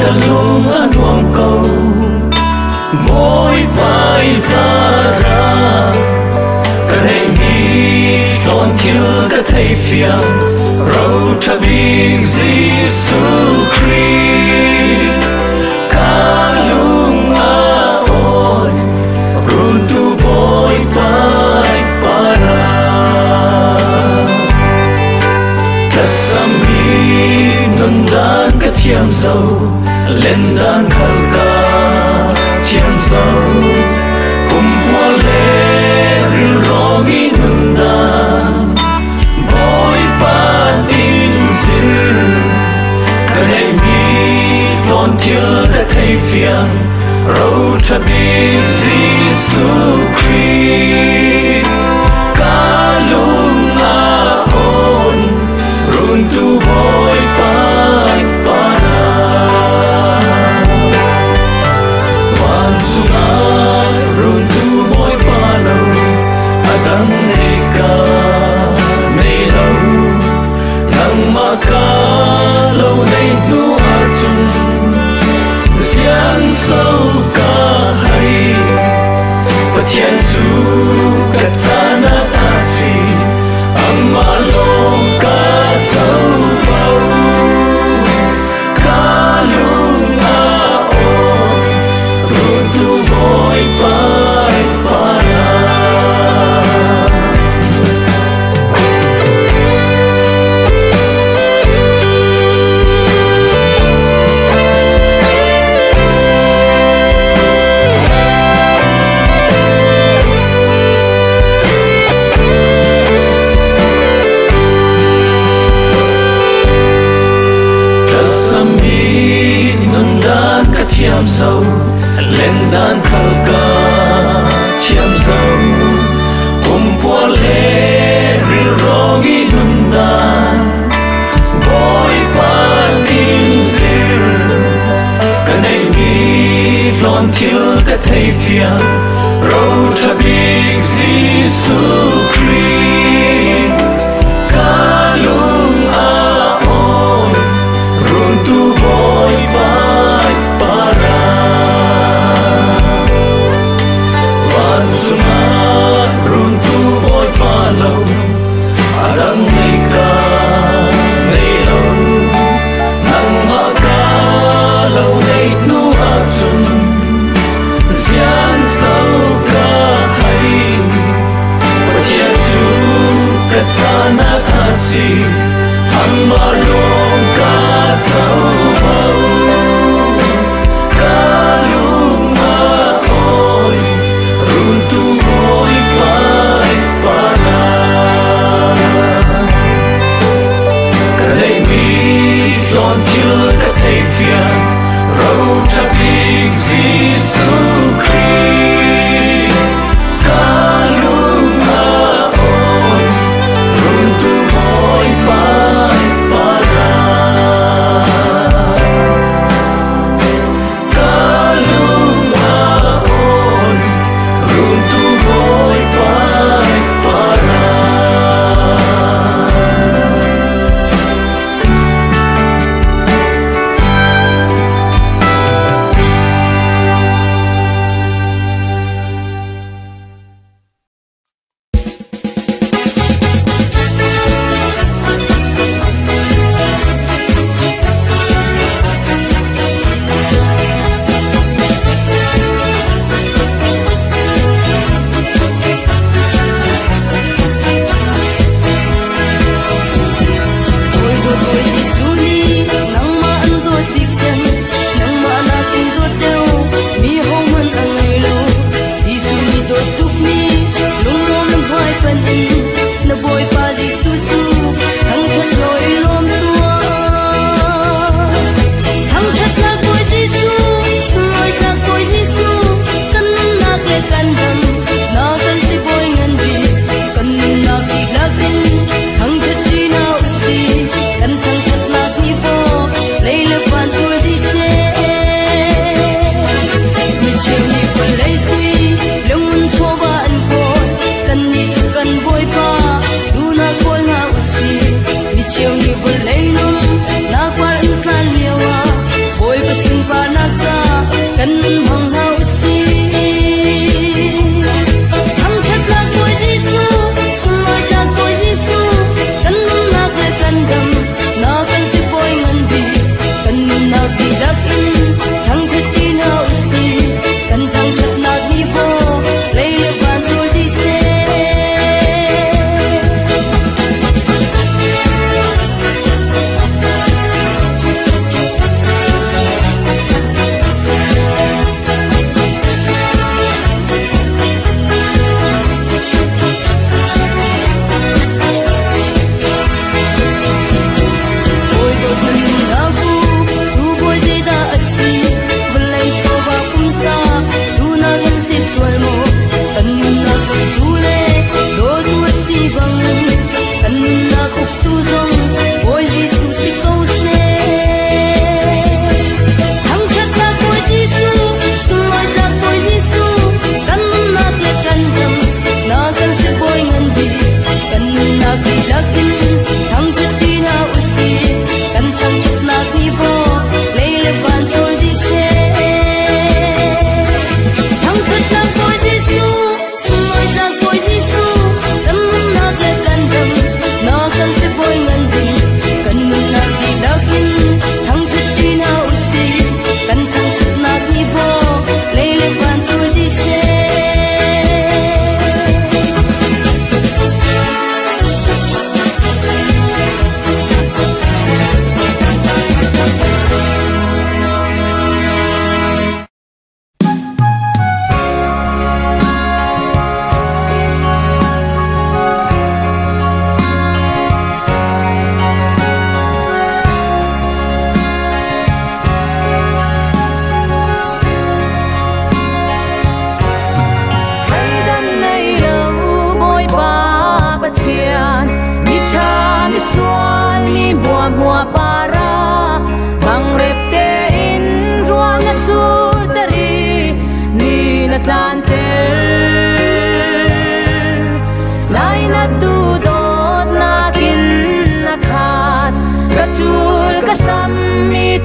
cả lung an nuông cầu mỗi vai ra ra cả này mi lon thiếu cả thầy phiền râu cha bình Giêsu Christ cả lung a oi run tu boy pai para cả sami nun dan cả thiam dâu lên dan khalka thiam dâu cùng qua lê rừng rongi nun dan boy pan in zil cả này mi lon thiêu cả thầy phiền râu cha bình Giêsu Christ cả lung a on run tu boy pai para van sunga run tu boy palo adang eka nei lo nang ma ka lo nei nu a chung siang sâu ca hay bất thiên du cả chana ta si amma lo ca châu vào ca lung a on run tu boy pai para thiam dâu lên đàn khalka thiam dâu cùng qua lê ril rongi nun dan boy pan in zil cả này mi lon thiêu cả thầy phiền râu cha bình Giêsu Christ cả lung a on run tu boy pai run tu boy palo adang nei ka nei lo nang ma ka lo nei nu a chun siang sau ka hay bất thiên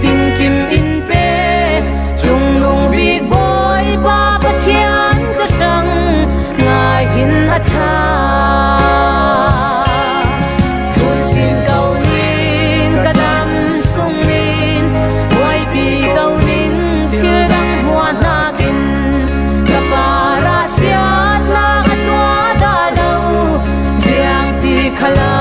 tin kim in pe chung nung big boy pa pathian ka sang ngai hin a tha phun sin kau nin ka dam sung nin wai pi kau nin chil dang hua na kin ka para siat na atwa da lo ziang ti khala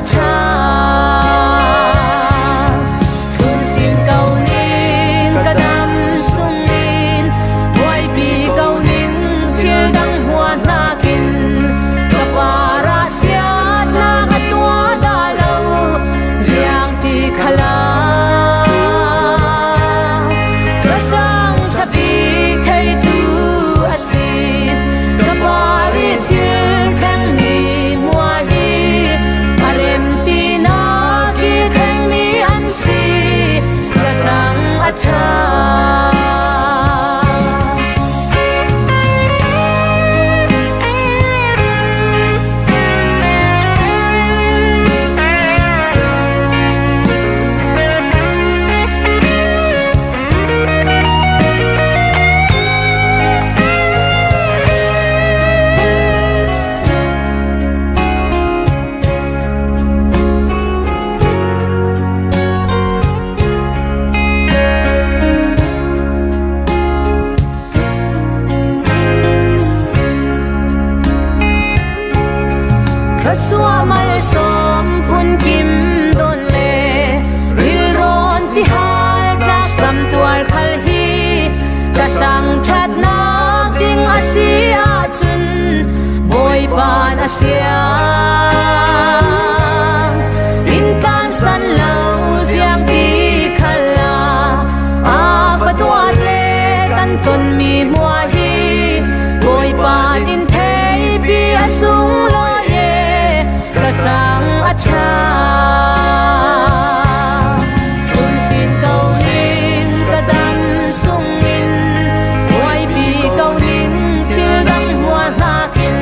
cha phun sin kau nin ka dam sung nin wai pi kau nin chil dang hua na kin ka para siat na atwa da lo ziang ti khala ka sang thapi thei tu asi ka pari chil khang ni mua hi ban asia in tan san lâu giang ti khala a fatwa le kan ton mi mua hi boy ban in thei pi asung lo ye ka sang a cha kun sin kau nin ka dam sung nin wai pi kau nin chil dang mua na kin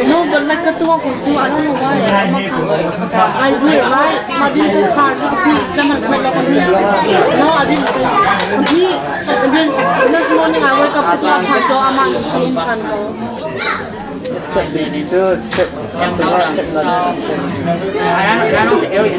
No, but like ketua kucu, I don't know why. I do it right. I didn't do hard. No, I didn't. And then next morning I wake up to I'm on the same Set the set I know the area.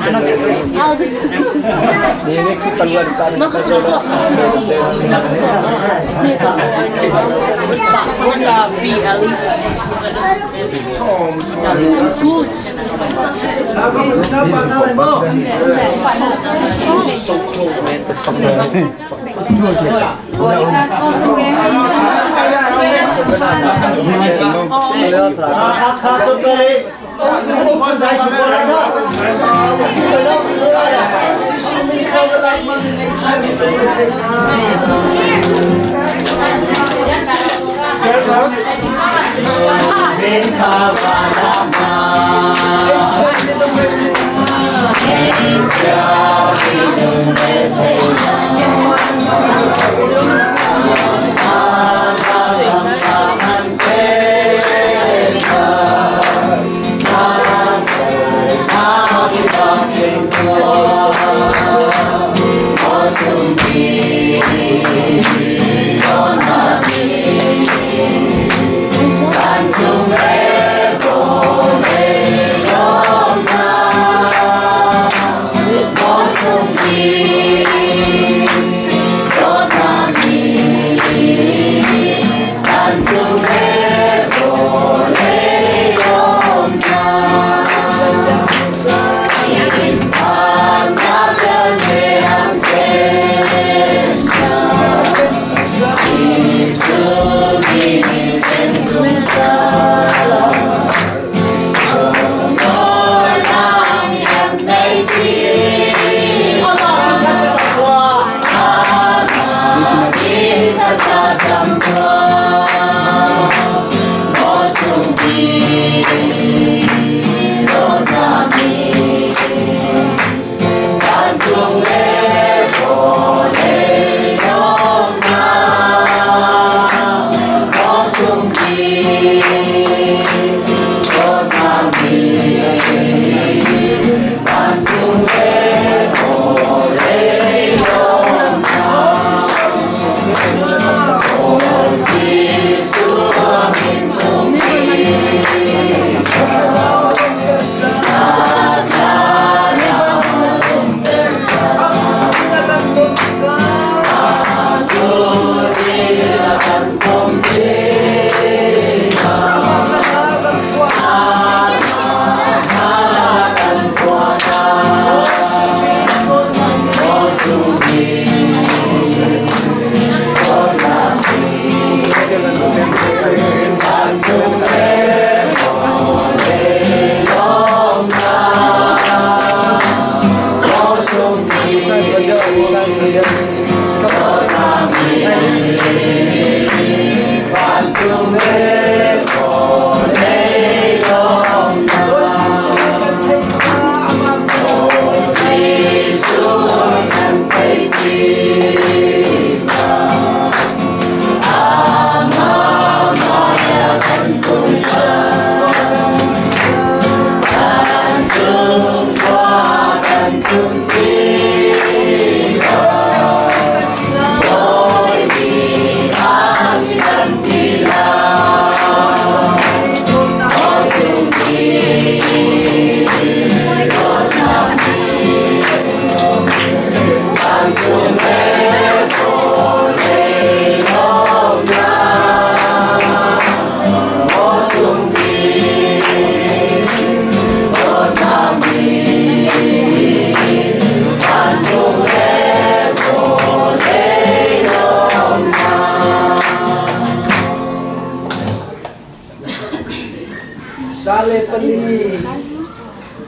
Sale pali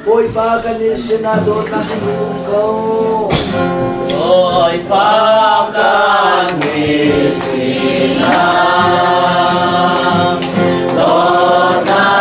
Oi pa kani senado na ko Oi pa kani senado na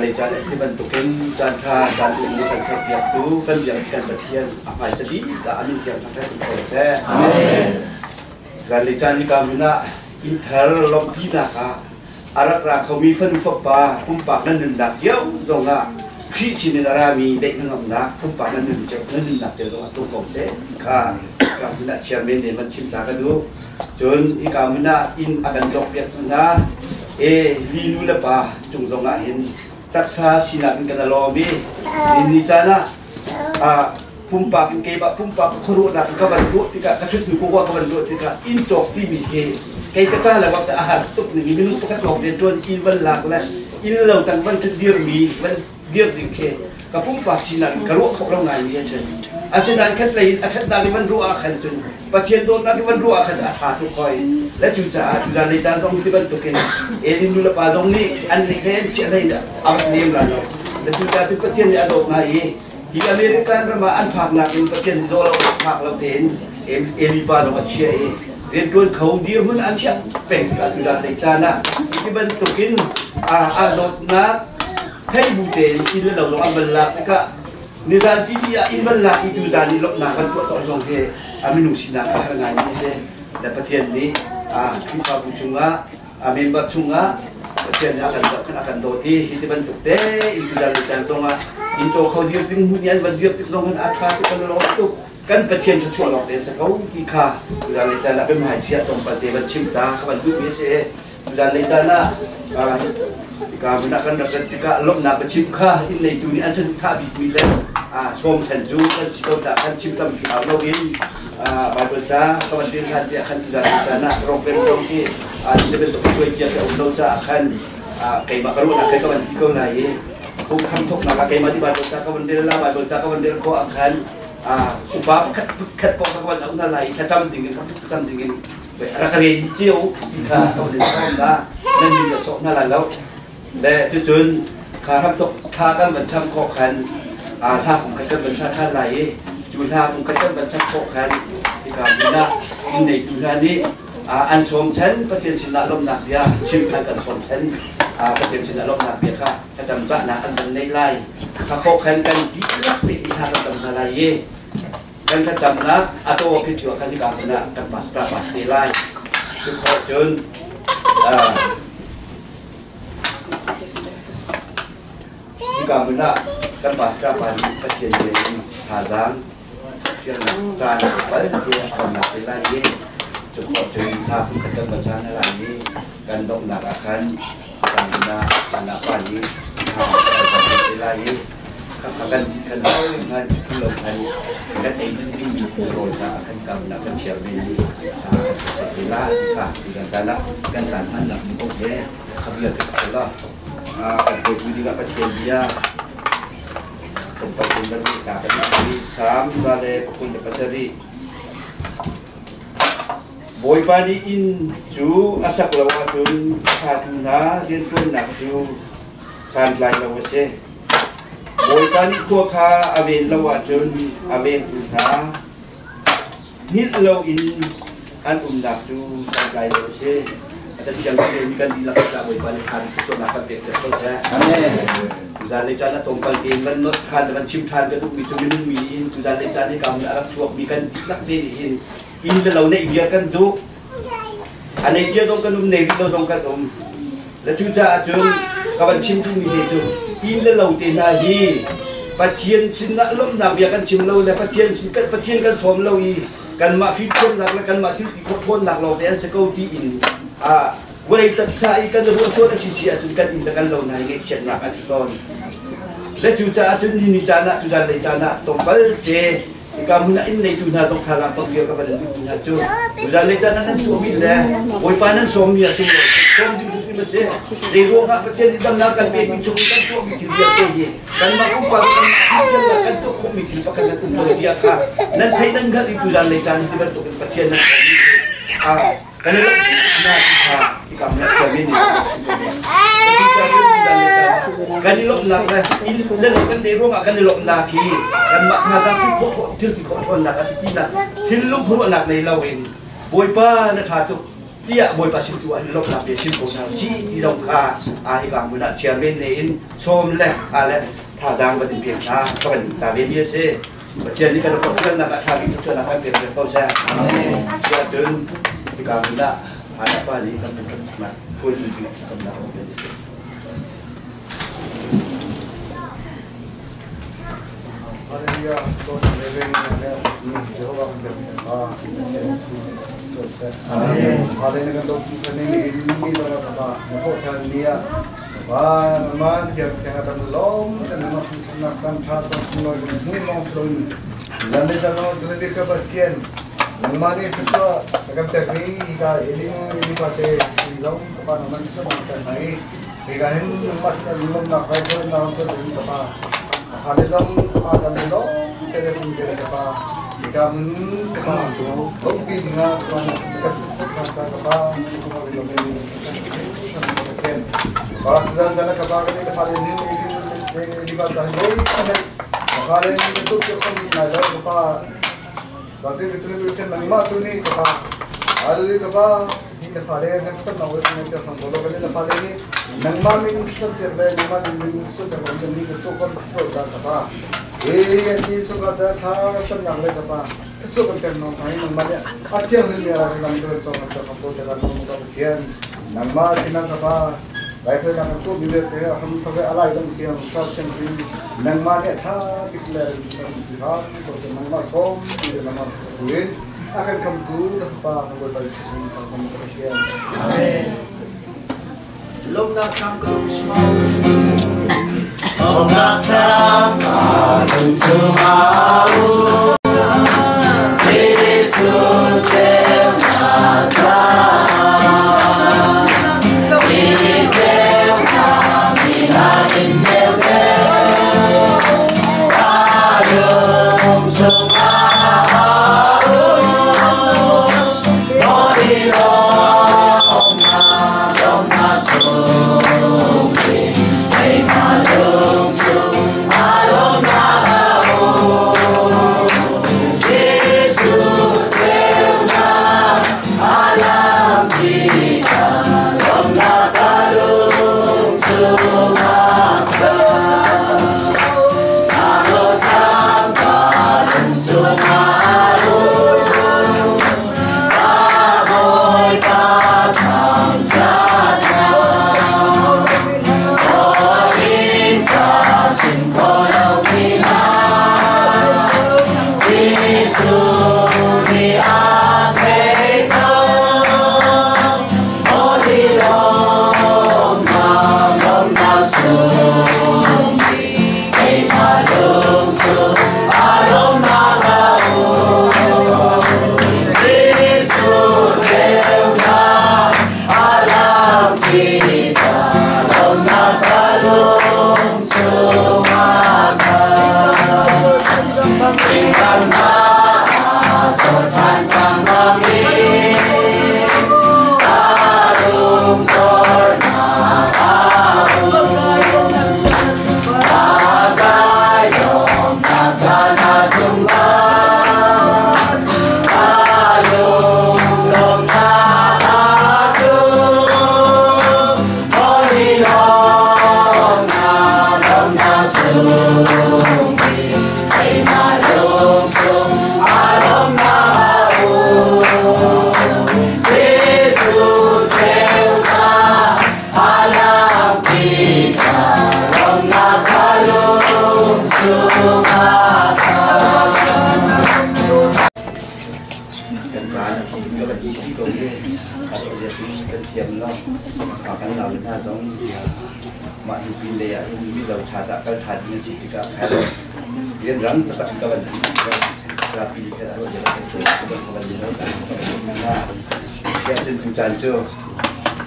เลยจานที่บรรทุกเป็นจานทาจานอื่นในการเสียบดูเป็นอย่างการตะเทียนอภัยสติและอนุเสียงทางด้านโปรเซสจานเลยจานนี้กามุนะอินเทอร์ลอมพีนักอารักราเขามีฟันฟับปาปุ่มปากนั่นหนึ่งดักเยอะตรงอ่ะพี่ชินินารามีเด็กนั่งลำดักปุ่มปากนั่นหนึ่งเจ้านั่นหนึ่งดักเจ้าตรงตุ้งของเจ้ข้ากามุนะเชียร์เมนเนี่ยมันชิมตากันดูจนอีกามุนะอินอากันจบเปียกนะลีนูเลปาจงตรงอ่ะเห็นตักษาสินักกันลอบีนี่จานะปุ่มปากเป็นเก็บปุ่มปากครูนักกับันดุที่กะกระชุดอยู่กูว่ากับันดุที่กะอินจบที่มีเกยกระจายแล้วว่าจะอาหารตุกหนึ่งminuตุกกระจกเดินจนอินวันหลักแล้วอินเรากันวันจุดเดียวมีวันเดียวดิ่งเกกับปุ่มปากสินักกระโหลกของเราไงเนี่ยใช่ อาศัยนั้นแค่เลยอาทิตย์นั้นมันรู้อาขันจุนประเทศโดนนั้นมันรู้อาขันจะอาถรรพ์ทุกคอยและจุจ่าเลยจ้าทรงที่บรรทุกกินเอ็นดูละป่าทรงนี้อันนี้แค่เชื่อได้เนี่ยเอาไปเลี้ยงเราและจุจ่าที่ประเทศเนี่ยอดอกนายที่อเมริกันเรามาอันผักหนักเป็นประเทศโซเราผักเราเห็นเอลิบาเราเชื่อเรียนตัวเขาเดียวมันอันเชื่อเป็นการจุจ่าเลยจ้านะที่บรรทุกกินดอกนักให้บุตรที่เราลงอันบรรลักก็ในสถานที่อินบรรลักitu jadi lok nak kan tu orang ke aminu sinak dengan ini se dapat yang ni kita bucunga member cunga yang akan doti itu bentuk deh itu jadi contohnya into kau dia pinggirnya dia pinggirnya apa tu kan lok tu kan petian cuci lok deh sekau kita jadi cara pemain siap tempat dia bercinta kawan tu biasa jadi cara kami nak kan ketika lom nak bercipta ini dunia anjing kami pilih som senju kan sikau takkan cipta kita login baca kawan dia akan tidak rencana rompeng rompi sebentuk cuci jasa untuk akan kayak makaru nak kayak kawan kita lain bukan tok nak kayak mati baca kawan dia lah baca kawan dia kau akan ubah kat kawan kita lain kacam tinggi rakyat hijau kita kawan dia lah dan dia sok nak laluและจุนขาทับตกท่ากันบัญชับโคขันท่าฝุ่งกันบัญชับท่าไหลจุนท่าฝุ่งกันบัญชับโคขันที่การบินาอินในจุนนี้อันสมชั้นประเทศชนะลมหนักเดียชิมกันสมชั้นประเทศชนะลมหนักเบียค่ะจะจำจะหนักอันเป็นในไล่ข้าโคขันกันที่รักติดท่ากันจำอะไรกันจะจำนะอัตโตพิธีว่าขันที่การบินากันมาสประมาสในไล่จุดขอจุนkami nak kan pasca pagi kecil ini hazang sekarang jangan pada dia anak lagi cukup cerita kita bersama lagi kan dok nak akan kami nak anak pagi lagi akan dikenal dengan keluhan dan ini roda akan kami nak share ini bila kita jalan kan jangan nak okey kami ada sekolah pada juga pada dia tempat tinggal kita pada di Sam Zale pun di pasari boy pani in ju asak lawatun saduna dia pun nak ju sanlai lawase boy pani kuaka aven lawatun aven punha nit law in an nak ju sanlai lawase jadi jangan kan dilakukan oleh banyak hari kecuali akan terjadi saja. Tujuan lecana tongkal tinggal not kan dengan ciptaan itu vitamin min. Tujuan lecana kamu nak cuak bikan tidak diriin. Ini kalau nak biarkan tu, ane je tongkal negi tu tongkal tu. Lalu jujur kawan ciptu min itu. Ini kalau tenahi, patian sinak lom nak biarkan cimlau le patian kan somlau i kan mak fitpon nak kan mak fitpon nak lau biar sekau tiin. Wei tak sai kan dua suara sisi ajun kan indakan lau naik ngecek nak asyik ton. Le cuca ajun ini cana tujuan le cana tombal de kamu nak ini tujuan tok kalang fakir kepada tujuan ajun. Tujuan le cana nanti omil le. Wei panen somni asyik som di bukti masih. Di ruang pasien di dalam nak kan pergi cukup tu mikir dia pergi. Kan makum pakai kan kan tu kau mikir pakai satu dia kah. Nanti nenggal itu tujuan le cana tiba tu pasien nak. Kerana kita nak cermin ni, kita kan dilok nak lah, ini dah kan derong akan dilok nak ki, kan mak nak til kau nak asyik nak, til lu perlu nak ni lawin, boy pa nak hatu, dia boy pa situ ada dilok nak besin pun nak, si di dong ka, kamu nak cermin ni, som leh, thadang berdiri biasa, kawan tapi biasa. Macam ni kalau fokus nak cari tu nak ambil proses, siapun kami nak ada apa ni kami nak full ini kami nak ambil. Ada dia tos living ada Jehovah berkata. Amin. Ada ni kan dok ini dalam apa? Mungkin dia wah, memang dia akan long dan nak kantor semua ini long terus. Jadi jangan jadi kebahagiaan. Memang ni semua akan terjadi jika ini pakai long kepada mana semua terjadi. Jika ini masih belum nak kaya nak untuk ini apa? Ada dong ada dong telefon dia apa kamu apa hobi dengan mana dekat kata apa kalau jalan ke bawah ini kalau ini di bawah ini kalau ini itu kita ada apa berarti itu kita memang tu ni apa ada apa ini kalau yang kita nak buat ini kita kalau kalau ini nangma min sudah nangma min sudah macam ni itu kan sudah apa ini sudah dah macam yang lain apa sudah kan nangma nangma ni akhir ni ada dalam itu macam apa dalam muka bagian nangma sini apa baik tu yang aku bila tu हम सब अलग एकदम कि हम सब चंद्री नंगमा ने था पिछले बिहार तो नंगमा सोम ये नंगमा हुए akan kamu apa anggota kamu kerja Lông đã tham công sâu Ông đã tham công sâu Giê-xu theo ngã ta Đi theo ngã Đi là in theo theo Ta đường sông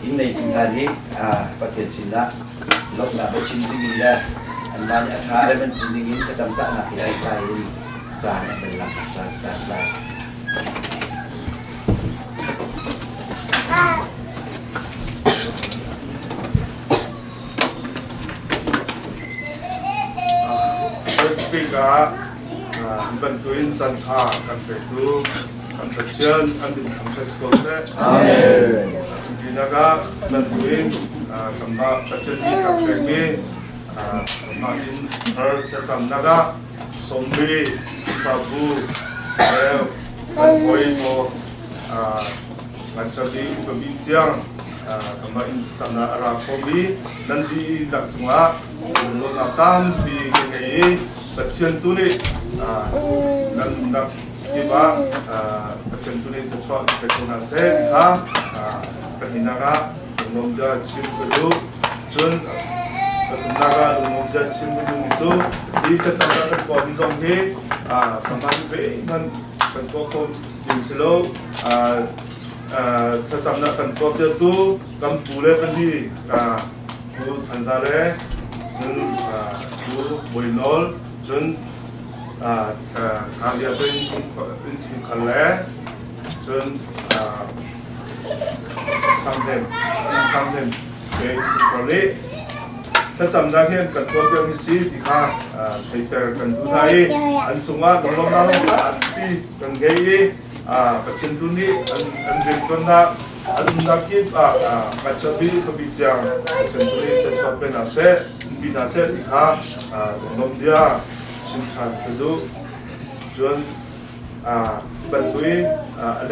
ini tinggali pakai Cina, lok nak bercinding dah, anda ni akhirnya bercindingin kecamatan nak kira kain, jangan berlaku kelas. Speaker, bantuin Santa kan itu kan kecil ambil kampas kota. Amin. Dinaga bantuin kembang kecil di kakeknya, makin tercam naga sombi sabu, dan koi mo macam di pembincang kembang sana arah kombi nanti nak semua menolakkan di KKI kecil tu ni dan nak tiba kecil tu ni sesuatu kecuali saya kaninaga nomja sim kedu jun kaninaga nomja sim kedu itu di kecamatan Kuabizong he kembali be dan kantor Inselo kecamatan Kuabia tu kampule pendi tu Tanzare tu Boinol chun kami ada in kalle chun samden ke in kole ta samda hian kan to pe mi si ti kha theiter kan du nai an chunga dolom na lo an pi kan gei pachin tu ni an bin kon na an na ki ka chabi ko bi jang kan tu ni ta chwa pe na se bi na se ti kha dolom dia sim tha du chuan ban tui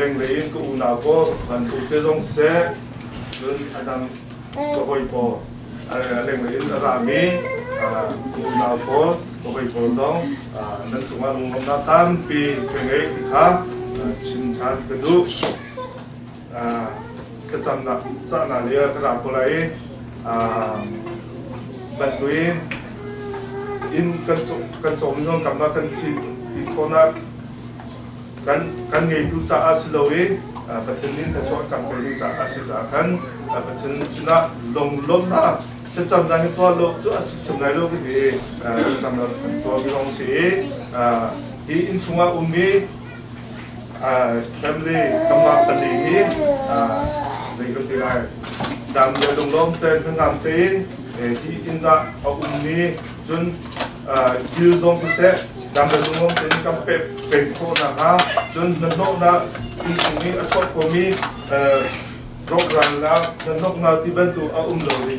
leng lein ko una ko ban tu te jong se chuan adam ko hoi po leng lein ra mi una ko hoi po jong nan chunga lung na tan pi pengei ti kha sim tha du ka cham na cha na le ka ra ko lai ban tui in kan chom jong kam na kan chi ti khona kan ngei tu cha asilowi pathin sa so kan ko ni sa asisa kan pathin sina long na se cham na ni to lo chu asi cham nai lo ki cham na to bi long si hi in sunga ummi family kamma pani hi dei ko ti lai dam ya dong lom ten ngam tin hi in da ummi chun gil zong se dam da lung ten kam pe ko na ha chun no na in ni a chok ko mi program la no na ti ben tu a lo ni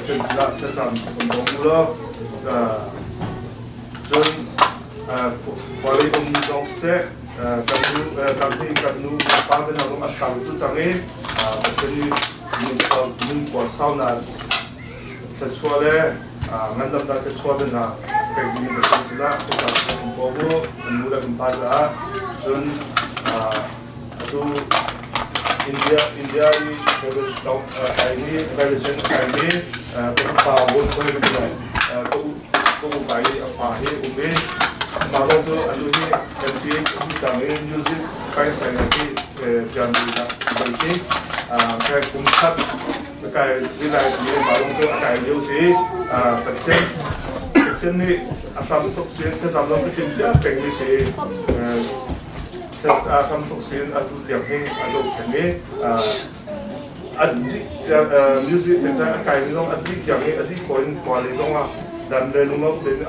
chen la cha sam ko lo chun quali zong se kan nu pa de na lo a ka tu chang e chen ni ko sau na sa chua le ngan dam da cha chua de na pegi ni da sila ko ta ko bo nu da kan pa za chun tu India ni ko stop ai ni relation ai ni ko pa bo ko ni ko bai pa he u be ma lo so anu ni kan ti ta ni music kai sai na ki jam ni da bai ki kai kum khat kai ni lai ni ma lo so kai liu si patchen ni asam tok sien se sam lo ki tin ya peng ni si asam tok sien atu tiang he ado ken ni adi music ta kai ni long adi tiang he adi ko in kwa le long a dan le lu no den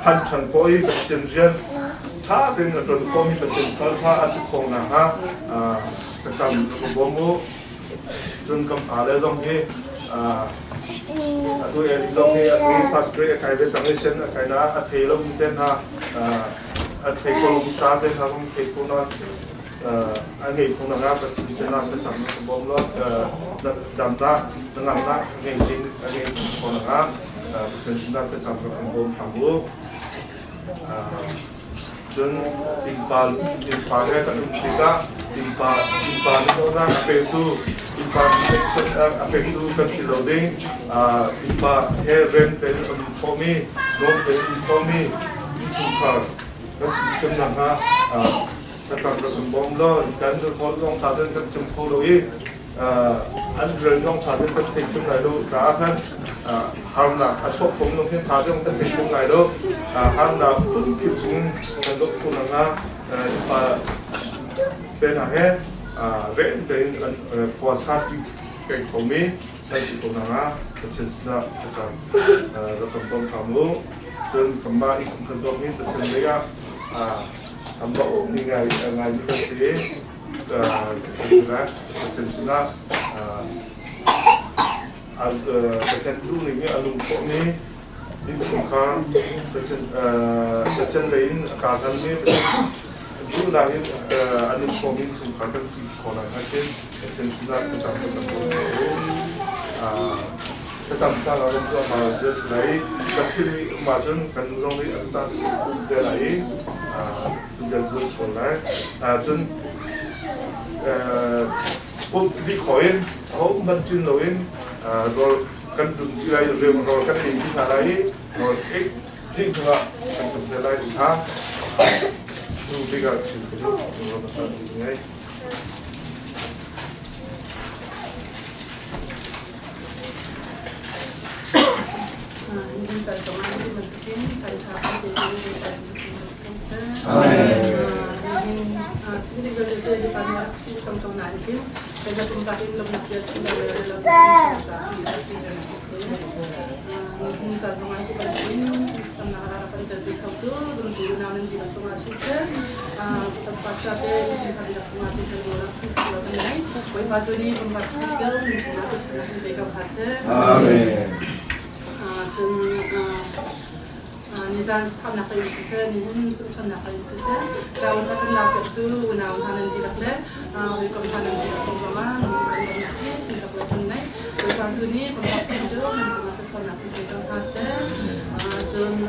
pan chan poi patchen rian tha den atron ko mi patchen sal tha asu khong na ha ka cham ko bomu chun kam ale long he atu e long he atu fast break kai de sanction kai na a thelo mi ten ha a thei ko lu sa de ha long thei ko na a ngei ko na ga patchen se na ka cham ko bom lo dam ta ngam na ngei tin a ngei ko na ga patchen se na ka cham ko bom tham bu chun timpa he kan tika timpa ni ko na pe tu infection affect tu considering he rent ten fomi no ten fomi sukar kasi na ha sa tang bom lo kan do ko long ta den kan sim ko lo yi an ren long ta den kan thei sim lai lo za kan har na a chok pom long ken ta den kan thei sim lai lo har na kun ki chung kan do ko na ha ben ha he ren ten puasa ti ke komi sai ti ko na ha chen na cha da tom kamu chun kamba i kan zo ni ta chen le ya sambo ni ngai ni ka si ka chen na ka chen lu ni alum ko ni in sukha ka chen le in ka san ni du la hin alum ko min sukha ka si ko na ha chen na ka cham ka cham ta la ro ma just lai ka thi ma chun kan rong ni ta de lai chun den chu ko lai chun ko di khoin ho man chun loin rồi kan dun chi lai rồi kan ni chi na lai rồi ek jing thua kan chum de lai ha tu biga chi ko ro ta ni ngai Ini contohnya di masjid, saya sini kalau saya di mana kita contoh nanti kita tumpahin lebih dia cuma dalam kita cuma kita sini karena harapan dari kau tu untuk nanti kita cuma suka tempat kata kita tidak cuma suka orang kita lain boleh bantu ni membantu jauh untuk mereka hasil. Amin. Nizam setam nak kayu sisa, nihun setam nak kayu sisa. Kalau nak nak itu, nak hanan jirak le, kalau hanan jirak penggaman, nanti kita boleh tunai. Kalau tu ni pembaca tu, nanti setam nak kita hasil. Jom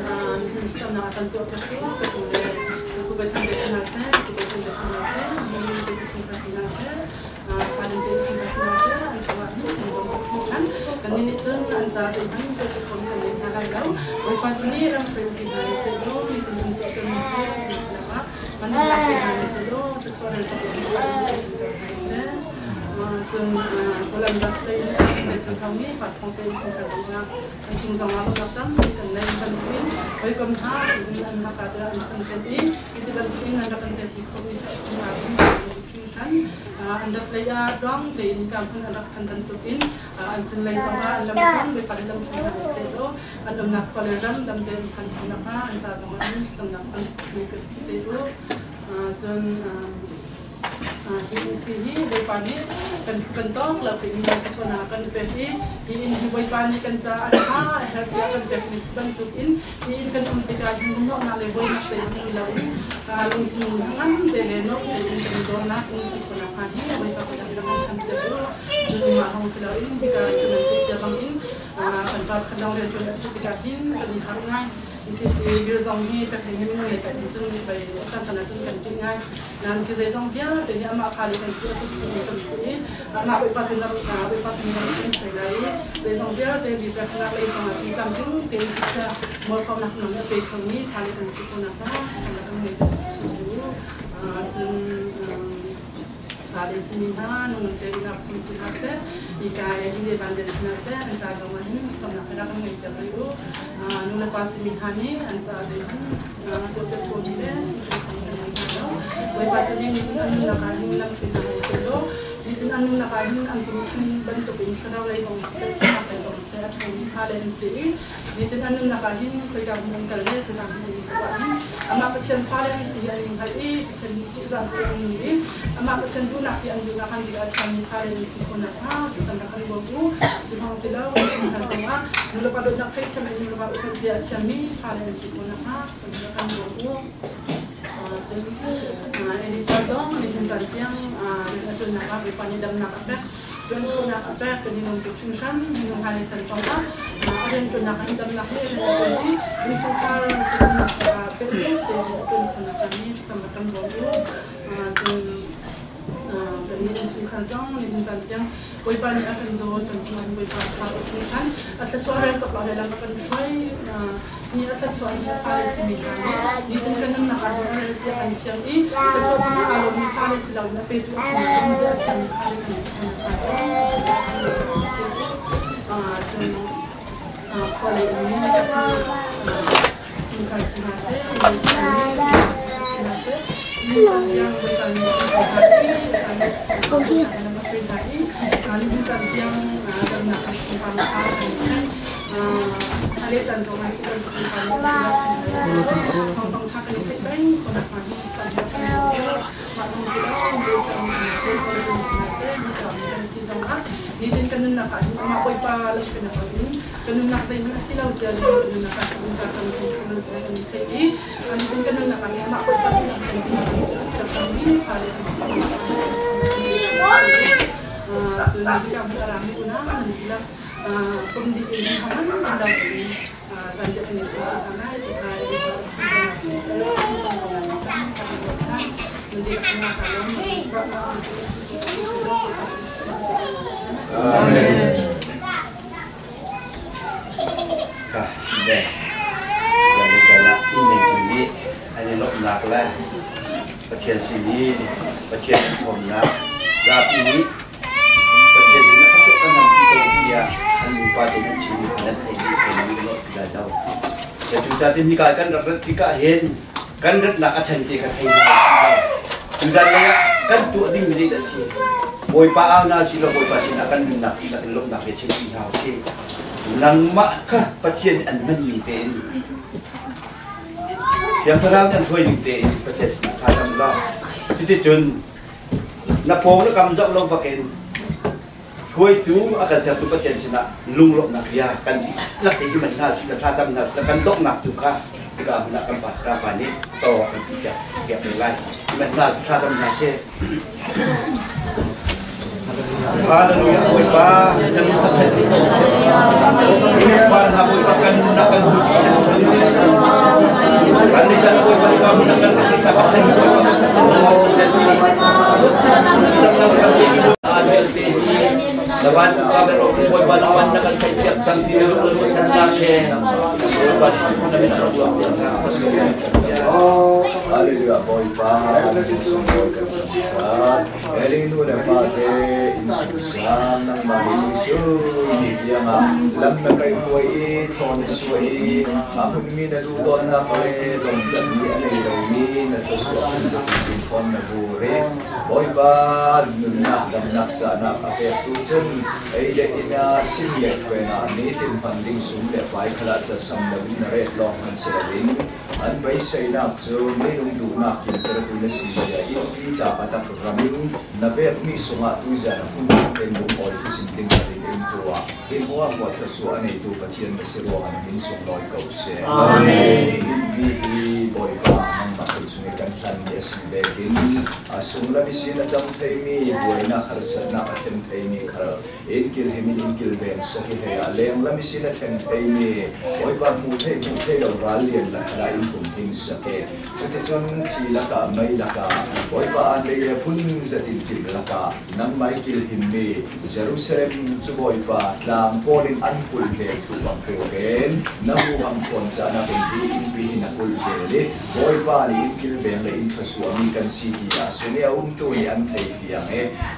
setam nak akan tu apa tu, kemudian aku bertanya dengan saya, aku bertanya dengan saya, ini kita cinta sinasa, paling kita cinta sinasa, antara itu kan, kan ini tu antara itu kita komunikasi cara lalu. Lepas ni orang pergi sebelum itu untuk kemudian apa? Mana pergi sebelum tujuan untuk kemudian bulan Maret ini kita kami pada konferensi bersama Anjung Malu datang dan lain sebagainya. Baik kemah dengan nak ada konferensi itu bantuin anda konferensi komisi kan anda pelajari dong di kampung anda akan tentuin anda lain sama anda bukan daripada dalam konferensi itu anda nak pelajaran dan dengan apa anda sama tentang komunikasi itu ini daripada bentuk lebih banyak sonakan seperti ini daripada kan ada harga teknis bentuk ini kan untuk untuk nalai boleh nak lain kalau dengan berenok dengan dona ini sekolah ini daripada dalam itu rumah orang selain jika jangan ini tempat kendang dan sekitarnya terlihat इसलिए जो ज़ोंबी तकनीकी में लेकर इंसान पर ऐसा तनाज़ुन करती है नान के जैसे ज़ोंबिया तो ये हम आखाली का इसी कुछ नहीं करते हम आप इपात नहीं चाहिए तो ज़ोंबिया तो भी प्रश्न ले समाती समझूं तो इससे मौका ना हम पे कमी खाली का इसी को ना था हम नहीं समझूं सारे सिनिहान उनके लिए आप कुछ करते ikai ini bandar senasa antara kami sama ada kami terlalu nula pasi mihani antara dengan dokter politik lepas itu ini nak kami nak kita itu itu nak kami antara bentuk insyaallah yang apa yang saya halen sini itu nak kami kita mengkaji kita mengkaji amat kecil halen sini yang tadi kecil zaman ini amat kecil tu nak yang juga akan diajarkan halen sini pun apa tentang kalibuku cuma silau cuma sama mula pada nak kerja mula pada kerja kami halen sini pun apa tentang kalibuku ini contoh ini tentang yang itu nak apa panjang nak apa dan nak apa keninong tujuan minum halen contoh ada yang nak hitam nak ni jadi ini sukar nak pergi itu nak kami sama kalibuku dan ini sukar jauh ini tentang yang Wipani akan do tentang wipani kan asal suara yang terlalu dalam akan try ni asal suara yang paling similar ni dengan nak ada si ancam ini asal suara kalau ni paling silau nak petu similar si ancam kalau ini singkat yang kali bukan yang ada nak pembahasan hari contohnya kita tentang hak ini kan konak kami standar maknum kita bisa ni din kanun nak makoy pa las pinapagin kanun nak tayo na sila ujan kanun nak kanun kay ang din kanun nak makoy pa sa kami para so hindi kami karami una nila kundi ini haman anda tanda ini karena itu Amin. Kah sudah. Jadi kalau ini ada nak lah. Pasien sini, pasien semua. Saat ini pasien ini masukkan nanti kalau dia lupa dengan sini dan ini tidak tahu. Jadi kita ini kan dapat dikahin kan nak cantik kan ini. Misalnya kan tu ding jadi dah si. Boy pa na sila boy pa sila kan nak lok nak kecil di house si. Nang mak ka patien an man ni pen. Yang perang kan thôi ni pen patien nak kadam la. Jadi jun na pong na kam jok long paken. Thôi tu akan satu patien sila lung lok nak ya kan lak ti man na sila kadam na kan dok nak tu ka. Kita nak kan pas kapan ni to kan tiap nilai. Man na kadam na se. Haleluya, boy pa, jangan tak ini pan haboy pa kan gunakan musik. Kan di sana boy pa kamu gunakan kita baca boy pa. Lawan kamera boy pa lawan nak kerja tanti dulu senang ke. Boy pa di sana nak buat Haleluya, boy pa, boy ka. Elinu na pate insusam ng maliso Nipiyama Lam na kay buhay Thon suway Akun mi naludon na kare Dong sabi anay daw mi Nasuswak sa pinton na buri Boy pa Nunak damnak sa anak Apertusan Ay de ina simyek Fena nitin panding sumle Pai kalat sa samlawin na red long Ang silawin An bay sa inak So minong dunak Kilteratu na siya Ipita patak ramin Nabet mi sunga tuja na kung bukol to simpleng na rin yung tuwa. Inuwa mo at kasuan na ito patiyan na siruan ng minsong loy kause. Amen. Inbi boy pa ang makilsungikan tan yes begin. Asung labisin at ang taimi buhay na karasad na atin taimi karal. Inkil himin inkil beng sakit haya. Leang labisin at ang taimi. Boy pa mutay daw ralian na kalain kung sakit. Sukitsun tila ka may laka. Boy pa anday na puning sa tintil laka. Nang Michael Himbe, Jerusalem suboy pa, lang polin anpul vel subang pegen, namuhang pon sa anakin diimpihin na kulvele, boy pa ni inkilbeng la intrasuami kan siya, sunia to ni antay fiyang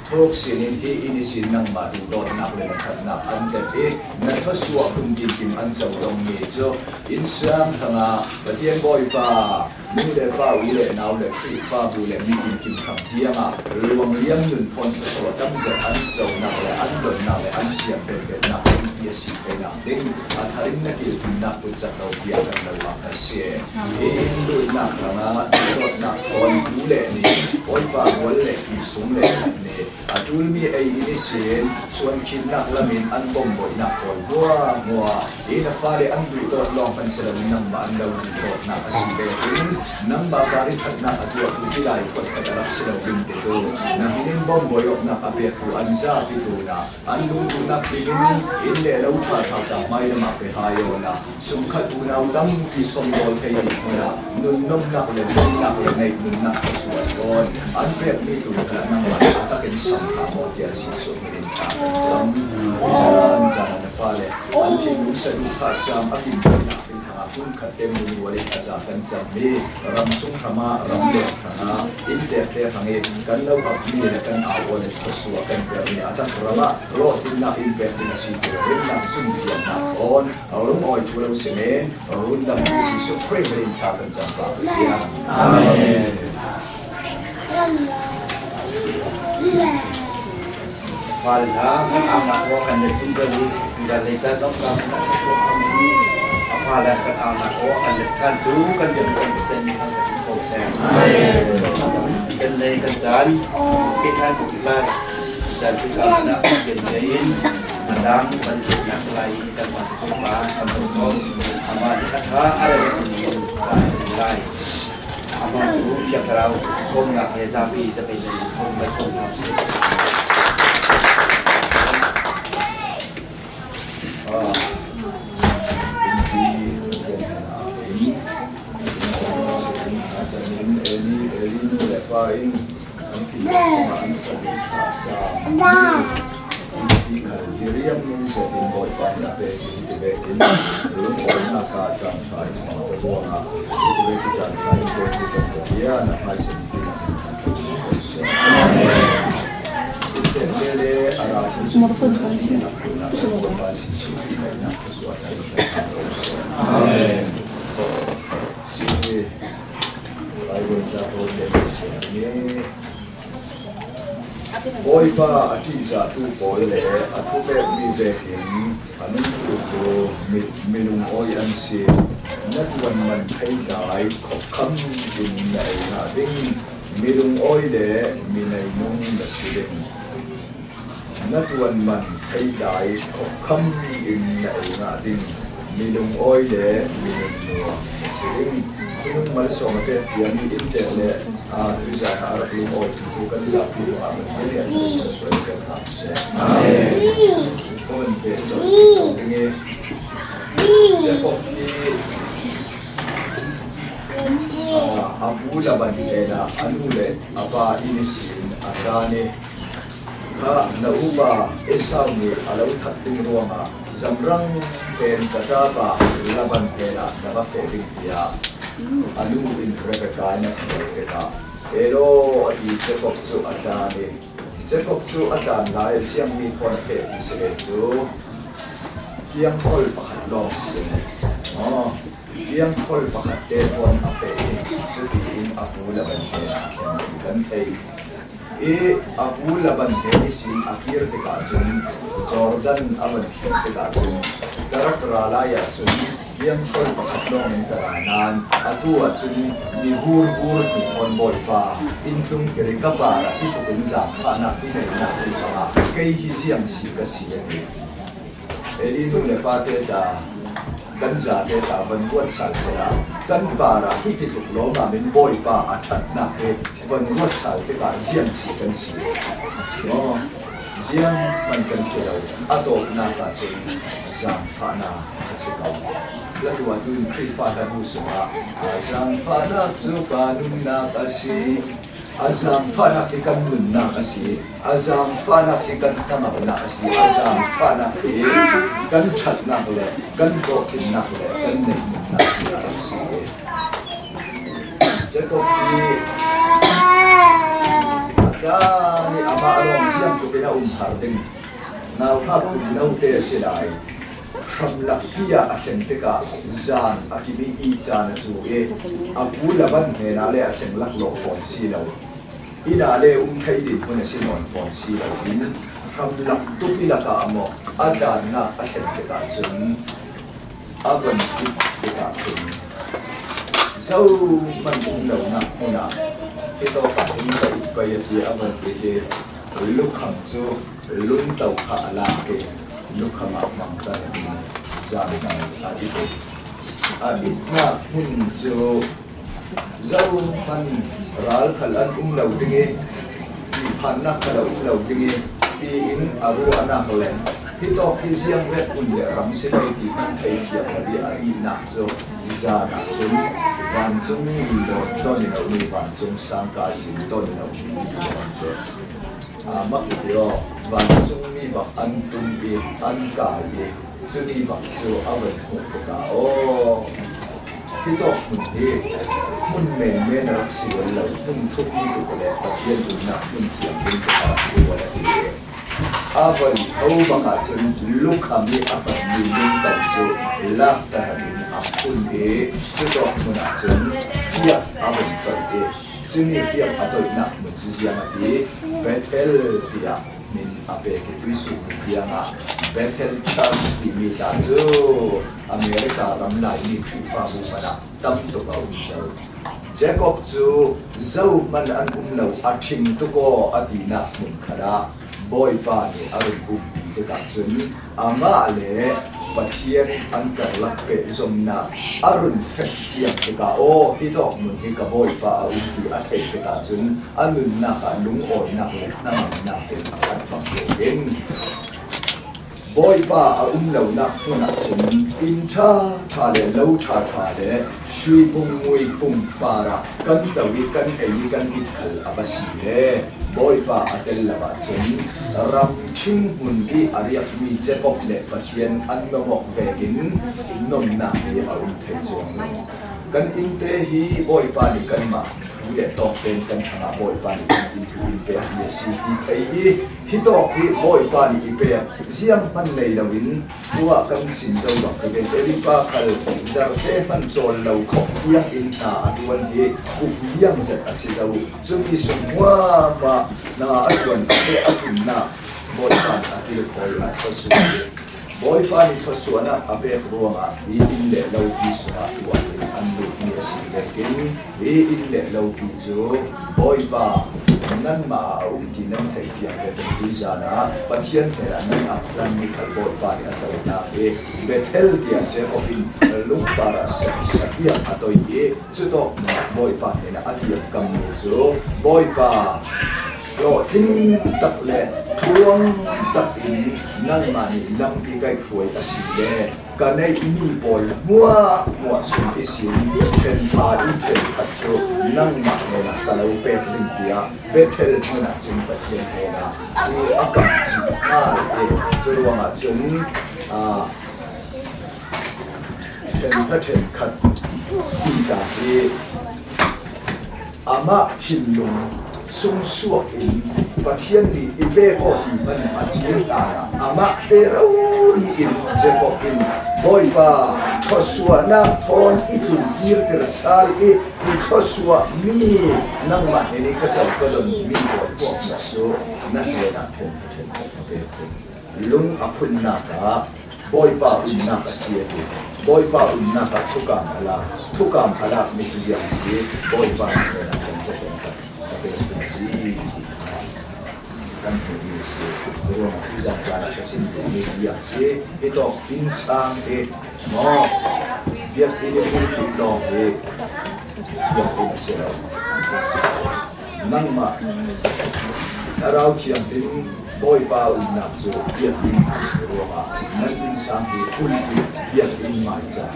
tok sinin inisin ng madudot na kulilakat na andabi, natrasua kung dinkim ansawang medyo, insang hanga, batiyang boy pa, Mule pa wile na ule free fa bule mikin kim kam dianga luang liang nun pon sa dam za an zau na le an don na le an siam ben na ya si pe na ding at harin na kil na put sa tau dia kan na wa ka se lu na na na kon bule ni oi pa wole ki sum le ni atul mi ai ini sen suan kin na lamin an bom boy na kon wa ina fa le an du do long pan sa nang ba an daw do na asibe nang babari at na atwa tulay ko kadarap sila window na hinimbong boyok na kapetu anza pito na anluto na pinin ille law tatata may na mapihayo na sumkat unaw dam kisongol kay di mo na nunnom na kulit na kulit na kasuan kon anpet nito na nang matatakin samka mo tiya siso mininta jam isaran zana na fale antin sa lupa sa akin na kung katem ni wali azakan jambi ramsung hama ramle kana inte te hange kanlau apni le kan awon khoswa kan berni atan rama rotin na impe na sipo na sun fian na on awrum oi pulau semen awrun lam si so premier takan jamba ya amen Falha amat wa kan tunggali dan leita dok kan Fala kan anak kan kan tu kan dia kan kan proses. Kan dari kerjaan kita juga dan juga anak kerjain madang banyak yang lain dan masuk sekolah atau amal kata ada yang lain. Amal tu siapa tahu kau nak hezapi seperti itu sampai sampai. Pain ang pinagsamaan sa sa diriam ng sa timboy pa na pwede lumon na kazang tayo mga kabuha pwede kazang tayo pwede kaya na pasin Itendele arahin Amen. Sige. I will support this. boy pa ati za tu boy le athu pe mi ve kin anun tu chu minung oi an si na tuan man thai dai khop kham in nei na ding minung oi le mi nei nung na si ding na tuan man thai dai khop kham in nei na ding minung oi le mi nei nung na si ding kunung mal so ma te chian ni internet tu za na ra lu oi tu kan za pi a ma ne ni so ke ka se kon pe so chi nge je ko ki abu la ban na anu le apa ini sin agane ha na uba esa ni alau that ting ruanga zamrang pen kata ba laban pela na ba fe dia anu in Rebecca na Rebecca ero di Jacob chu atan la siam mi thon pe se chu kiang hol pakhat long si kiang hol pakhat te thon a fe chu ti in apu la ban te kan thei apu la ban te sin akir te ka chun Jordan aban te ka chun darak rala ya chun yang kau pakai dong keranan atau acun di bur di pon boy pa intung kering kapara itu pensam anak ini nak dikama kei hisiam si kasih ini tu lepas itu ganza itu benbuat salsela dan para itu loma min boy pa atat nak benbuat sal itu siam si kasih siang mankan silau atau nak acun zam fana kasih kau lalu waktu ini pada musuh azam fana zuba nuna kasih azam fana ikan nuna kasih azam fana ikan tamar nuna kasih azam fana ikan cat nak le ikan kokin nak le ikan nuna kasih jadi ni apa orang siang tu kena harding nau hatu nau te silai Kamlak pia asyeng teka zan akimi ijan zu apu laban henale asyeng laklo fon silaw inale kai din pun sinon fon silaw in kamlak tupila ka amo ajan na asyeng teka zun aban teka zun zau man umlaw na muna ito pa hinay bayati aban ite lukham zu luntaw ka alake lukhama mangtan zana adito aditna hunjo zau man ral khalan umlau dinge phanna khala umlau dinge ti in aru anak len hito kisiang vet unde ram sinai ti thai fia abi ari na jo zana chun van chung lo ton ni ni van chung sangka sin ton ni jo mak dio van chung mi ba antum bi anka ye chuni ba chu aban ka hito mun men rak si wala mun thupi tu le pathian tu na mun thiam mun ka si wala ti aban baka chun lukhami aban ni mun ta chu la ta ni apun chu to mun chun ya aban ta chuni ya atoi na mun chu siang ati Bethel dia min ape ke pisu dia nga Bethel cham di mi ta chu America ram lai ni FIFA bu mana tam to ka umsau Jacob chu zau man an umlo athing to ko atina mun khara boy pa ni arun umbi te ka chun ama le pathian an karlak pe zomna arun fefia te ka hitok mun hi ka boy pa umbi athei te ka chun anun na ka lung oi na le na na te kan pa gen boy pa umlo na huna chun in tha le lo tha le shui pung mui pung para kan tawi kan ei kan ikhal abasi le boy pa atel laba chun ram thing hun di ariak mi Jacob le pathian an nomok vegin nom na hi aum the chung kan inte hi boy pa ni kan ma le tok ten kan thanga boy pa ni in pe hi city thai hi to hi boy pa ni pe ziang man nei lawin tua kan sin zo lo ke eri pa khal zarte man chol lo kho yang in ta atuan hi ku yang zat asi zo chumi sumwa ma na atuan te atunna boy pan atil khol na thosu boy pan ni thosu na ape ruanga i in le lo pi suwa tua an lu ni asi le kin i in le lo pi zo boy pa nan ma ti nam thai fiang le ti zana pathian thera nan aplan ni khal boy pa ni achau na e bethel tian che opin lu para sa ya atoi e chuto boy pa ni na atiam kam ni zo boy pa lo tin tak le tuang tak in nan ma ni lam pi kai khoi asi le ka nei mi pol mua sum isin ten pa in ten khachu nang ma ne na ka lo pe lim pia bethel na chim pathian ne na tu akam chi a e churuanga chun ten khat in ta e ama thilung sung suak in pathian ni ipe ko ti man pathian ta ama te rauri in je ko in boy pa khosua na thon ikun tir ter sal e khosua mi nang ma ni ka chau ka don mi boy ko na so na he na ten lung apun na ka boy pa un na ka sia ti boy pa un na ka thukam ala mi chu jiang si boy pa na si kan pergi si turun izan jalan ke sini dia si itu insang mo biar ini dong biar ini sel nang ma arau tiang din boy pa unap so biar ini seruah nang insang kulti biar ini macam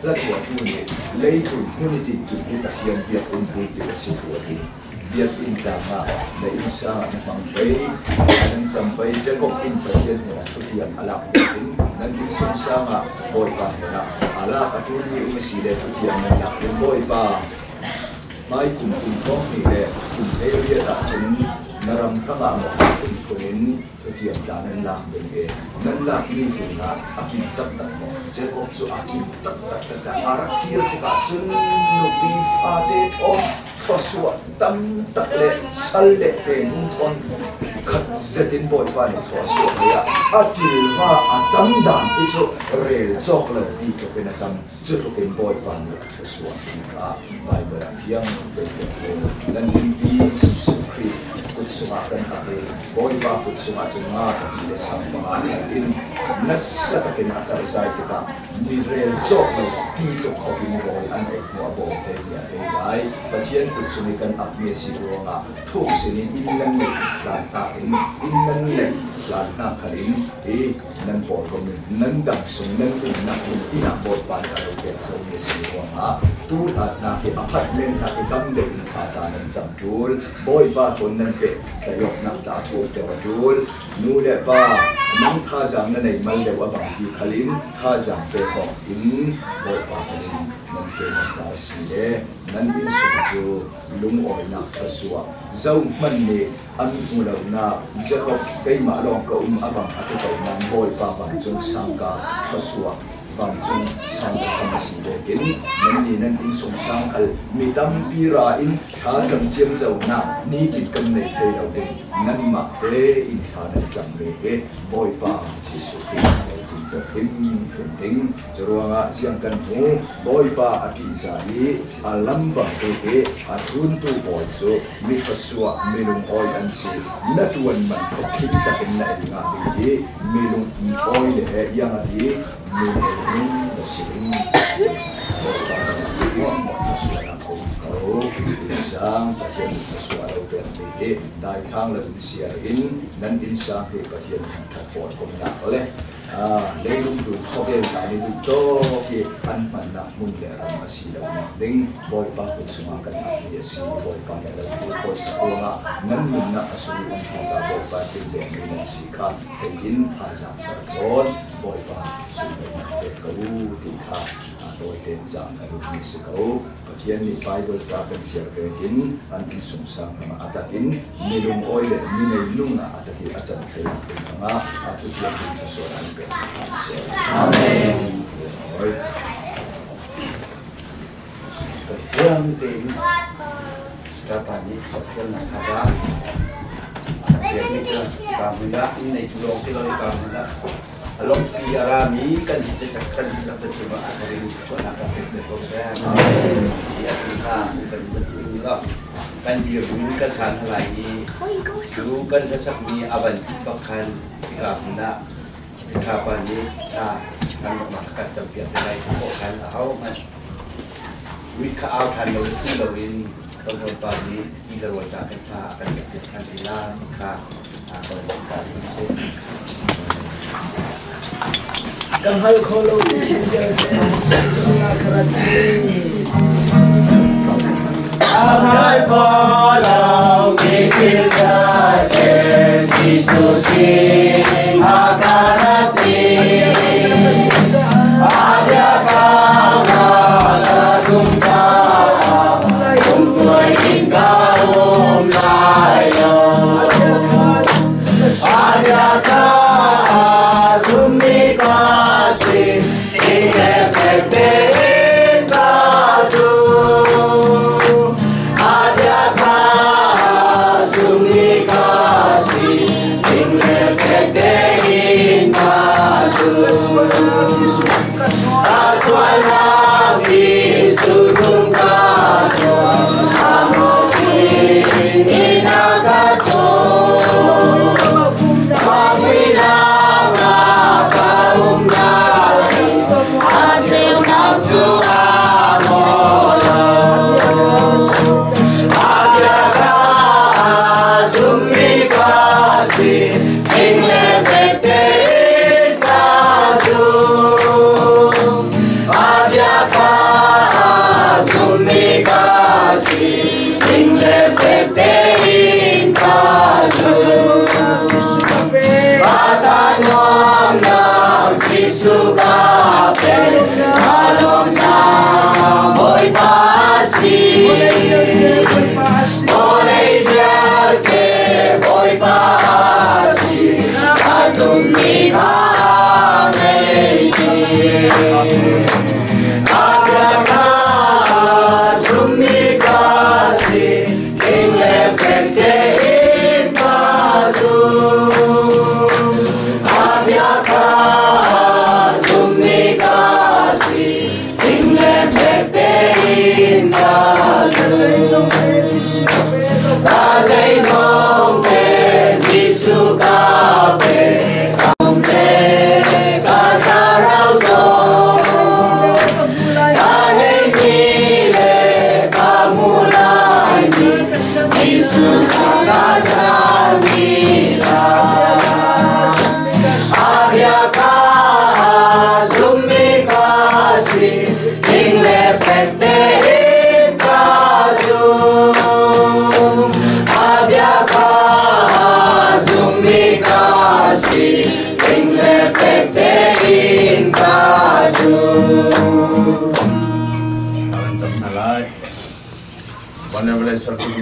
lalu tu ni leitu uniti kita yang biar untuk kita sesuatu biar intama na isa ang sampai Jacob in present na tutiyang alak natin nandun sumsama boy pa na alak at hindi umasile tutiyang alak yung boy pa may kumpong nila kung area tatsun naramkama mo kunin tutiyang danan lang din nanlak nito na akim-tak-tak mo Jacob so akim-tak-tak arakir tatsun nubifate o khosua tam takle salle pe nunton khat zetin boy pa ni khosua ya atilwa atam dan icho rel chokla di to penatam chuto ken boy pa ni khosua ka bai bara fiang pe dan pi sukri kutsuma kan ha boy pa kutsuma chunga ile sam pa in nassa ta ken atar sai ta ni rel chokla di to khopin boy an ek mo bo pe ya ai pathian kusumikan apme siruanga thuk sinin innan ne lanta innan ne lanta khalin nan por ko nan dang sung nan kun na kun ina por pan ka ro ke so ne siruanga tu na ke apartment ha ke dam de in khata nan sam tul boy ba ton nan pe tayok na ta thu te wa tul nu le ba nang tha jang na nei mal le wa bang ki khalin tha jang pe ko in boy ba khalin nan ke na si le nan in su lung oi na khasua zau man ne an ulo na Jacob kai ma long ko abang atu ko man boy pa bang chung sangka khasua bang chung sangka kamasi de kin nan ni nan in sung sang al midam pira in tha jam chiam zau na ni ki kam nei thei lo de nan ma te in tha na jam le boy pa chi su ki him jeruanga siang kan hu boy pa ati zali alam ba ke atun tu boy so mi pasua melung boy an si natuan man ko kita na nga bi melung boy le yang ati melung basiling boy pa jeruang mo pasua ko isang pathian pasua ro pe dai thang la sia in nan in sa he pathian thapot ko na ole Leilung tu khoben ta ni tu to ki an man na mun le ram asi da ma ding boy pa ko suma kan ni si boy pa ya da tu ko sa ko na nan mun na asu ni un ta boy pa ti le ni si ka te in ha za ta kon boy pa su na te ko ti ha toy ten sang ka ni si ko kian ni Bible cha kan share ke kin an ki sum sang ma atakin nilung oile ni nei lunga ataki achan thei nga atu ti ki so an be sa amen oi ta fiam te sta pa ni ta fiam na ka ba dia ni cha ka mula in nei tu lo ti lo ka mula along ti arami kan ti ta kan ti la ta cuma akari so na ka te ko sa dia ti ha kan ti la kan dia ni kan san halai ni du kan sa sak ni aban bakhan ka mula ka pa ni ta kan ma ka ta pia lai ko kan au man wi ka au kan lo ti lo in kan ho pa ni ti lo wa ta kan sa kan ke kan ti la ka ko ka ni se Kahal kholo chinja suna karati Kahal kholo chinja Jesus suna karati Ada kama sumsa sumsoi hingga layo Ada kama sumika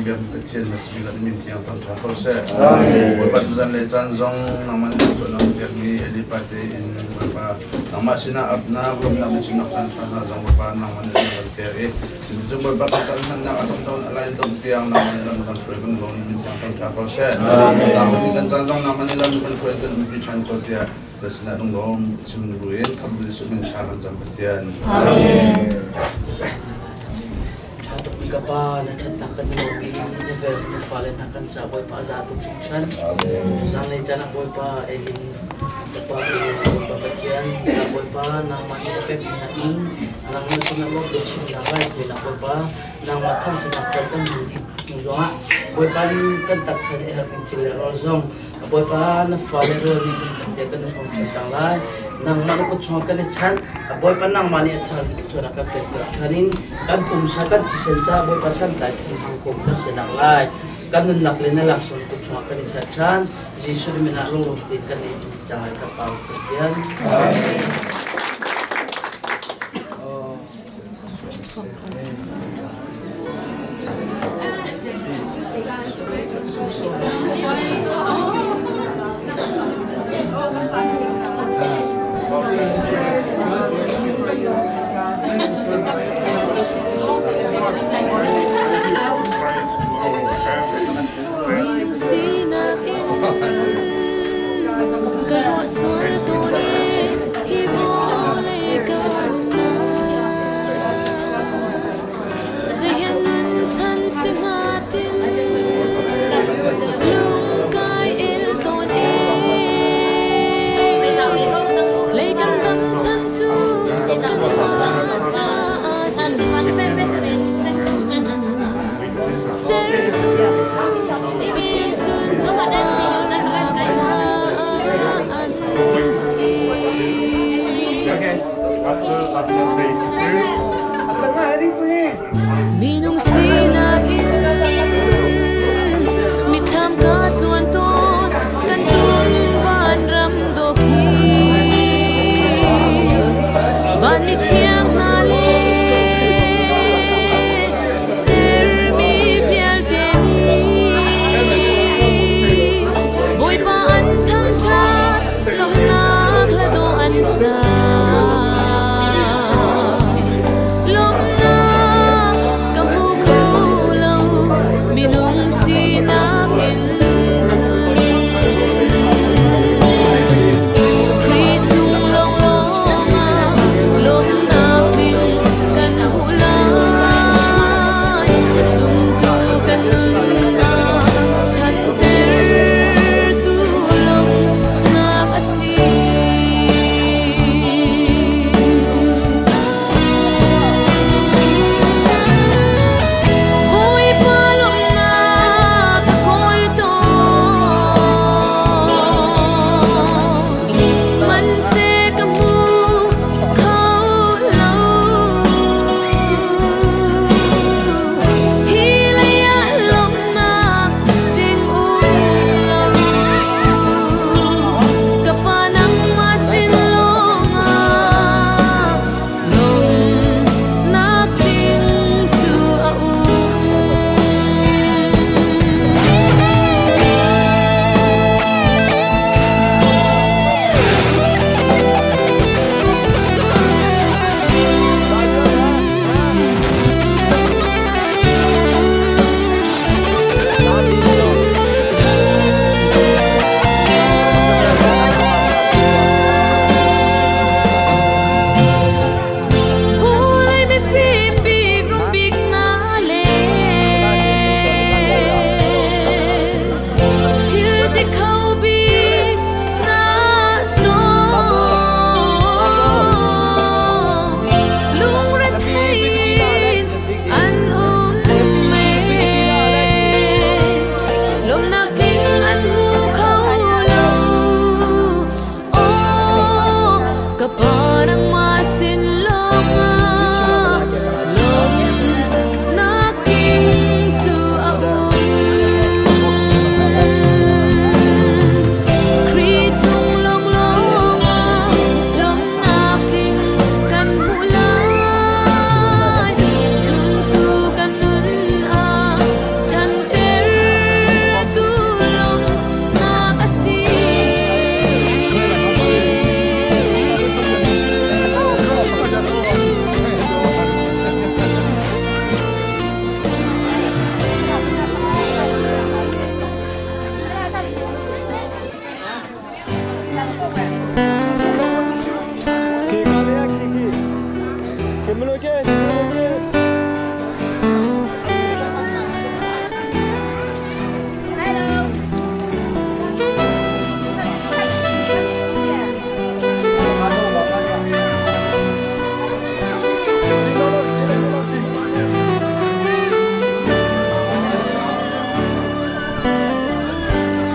Kecil masih ada minti yang tak terproses. Bapak tuan le canzong nama ni tuan nama dia ni edipati in bapak nama sina abna belum nama sina sana jong bapak nama ni terkeri. Jom bapak canzong nak akan tahun lain tu tiang nama ni dalam perjuangan belum minti yang tak terproses. Nama ni kan canzong nama ni dalam perjuangan minti canzong dia. Desna dong sembuhin kamu disuruh cara jambatian. Kapa na chatakan mo level na falen nakan sa boy pa za tu sikshan sang le jana boy pa elin kapa babatian na boy pa nang mani effect na in nang nasuna mo do chin na right na boy pa nang matham sa kan di zonga boy pa ni kan tak sa her in killer zong boy pa na falen ro ni dia kan nong chang lai nang mana ko chong kan chan boy pan nang mani thar chona ka pek ka thanin kan tum sa kan thisen cha boy pasan tai hang ko ka senang lai kan nun nak le na lang son ko chong kan chan chan jisu mi na lo tin kan ni jangan ka pau kristian Minung sinakin Mikam ka tuan ton Kantung van ram doki Van mi thiang na le Ser mi vial teni Boy pa an thang chat Lom nak la do an sa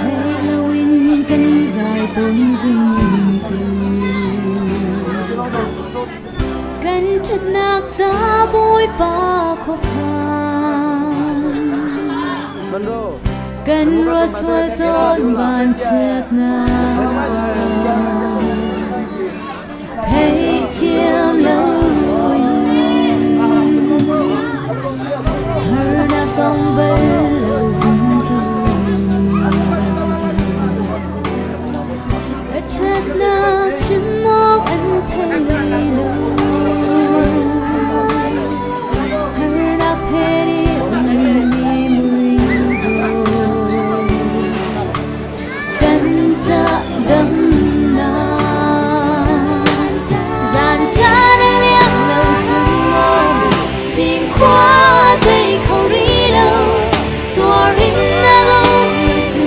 Halloween kan dài tôn rừng chết nát giá bôi ba khóc cần rùa xuôi tôn bàn chết nát thấy chiêm lâu hờ đã công bê lâu dừng tuổi chết nát chim móc anh thấy lâu hờ đã thế đi ôi mi mùi đồ cần ta đâm qua đây không đi đâu tua rin na gấu tu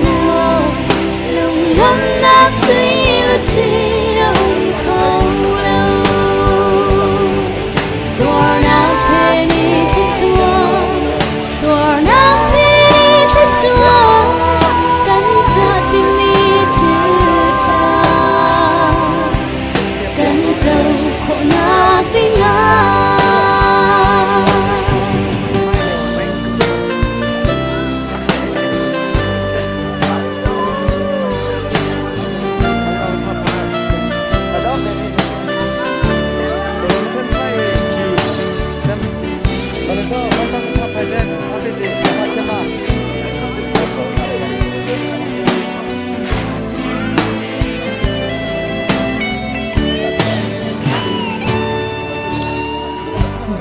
lòng lắm na suy là chỉ đâu không lâu tua nào thế đi thế chúa tua nào thế đi thế chúa cắn chặt tim mi chưa cha cắn dâu khổ na tiếng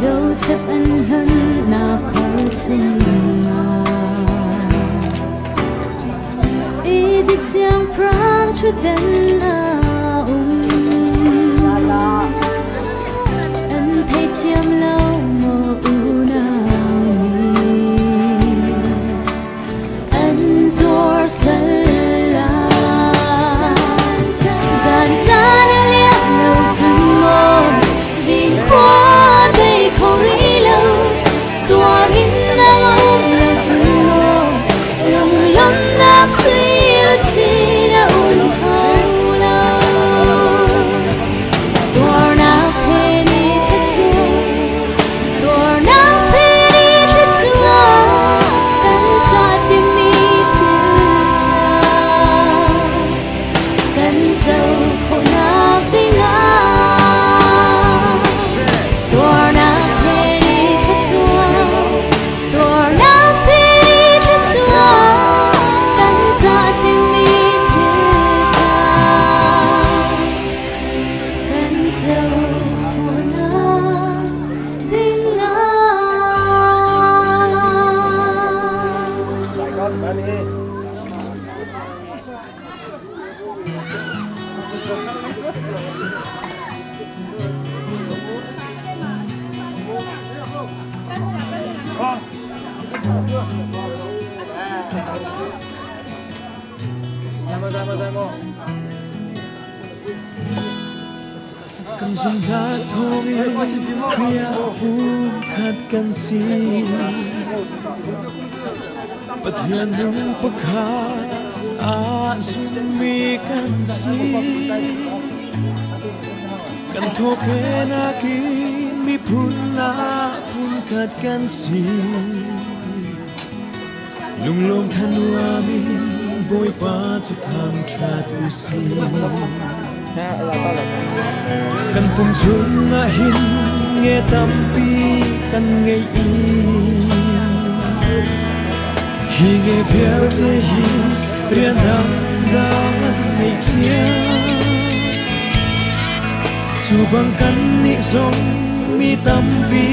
dẫu sắp ân hân na khó chung mà ý dịp giang prang chút tên na ân thấy chiêm lâu mô u nào ni ân dor sân la dàn ta đã liếc lâu từng mô dình qua đây không đi lâu tua rin na gấu tu lòng lắm na suy là chỉ đã ôn không lâu tua nào thế đi thế chúa tua nào thế đi thế chúa cắn chặt tim mi chưa cha cắn dâu khổ nào tiếng kan zumba thongi kriya hum khat kan si pathian nung pakha a sumi kan si kan thoke na ki mi phun na phun khat kan si lung lom thanwa mi boy pa chu thang that u si kan pum chung a hin nghe tampi kan nghe i hi nghe vial te hi rian dang dang an nghe chia chu bang kan ni song mi tampi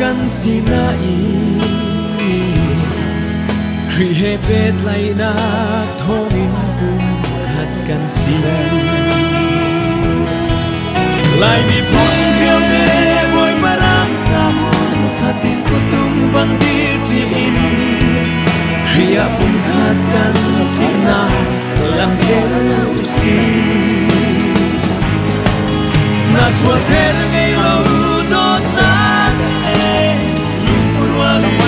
kan sinai kri he pet lai na thong in pum khat kan si lại bị phun phiêu tê bôi parang samun khatin kutum bang dirtiin kriya pun khatkan sina lam helu si na chua ser ngay lâu don nan e lung purwali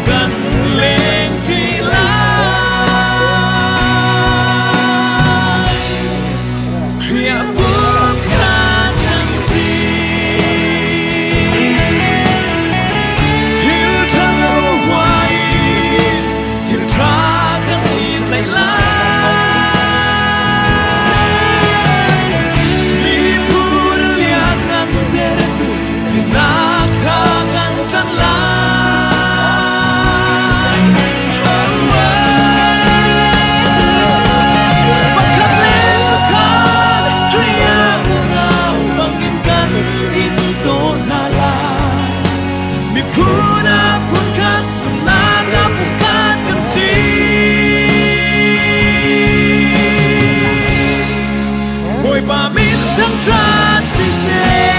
kan leng chi la kriya pun khatkan si bồi bà min thăng trát xì xê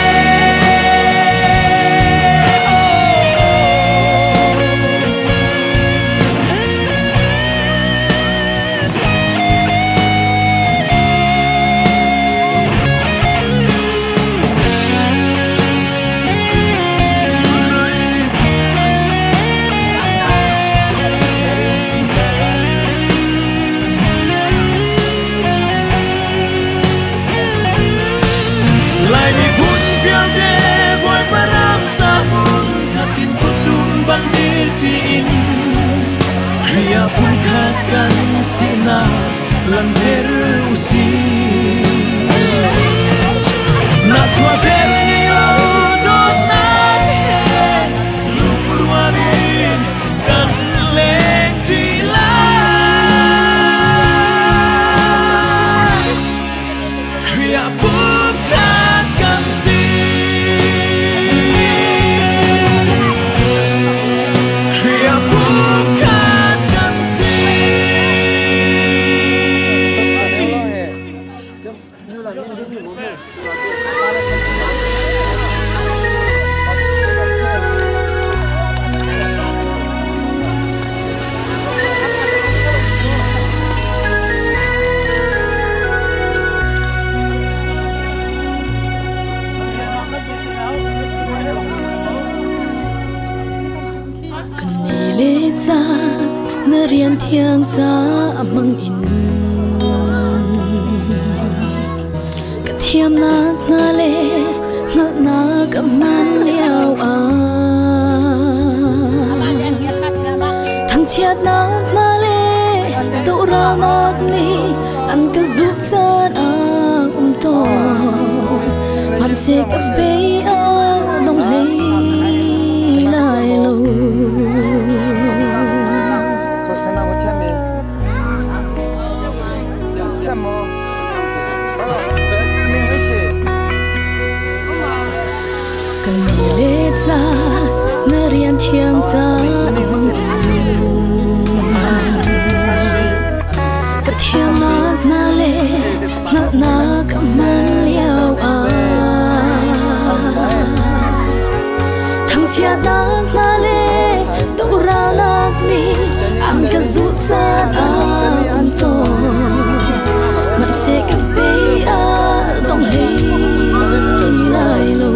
Kriya pungkatkan sina lang terusi Naswa serni laudot nahe Lumpur wamin kan leng tilang Kriya pungkatkan Rian thiang cha amang in ka thiam na na le ngal na ka man liao a thang chiat na na le to ra na ni an ka zu chan a to man se ka be a dong lei lai lo cha na rian thiang cha ka thiam na na le na na ka man liao a thang chia na na le to ra na ni an ka zu cha a to man se ka be a dong hei lai lo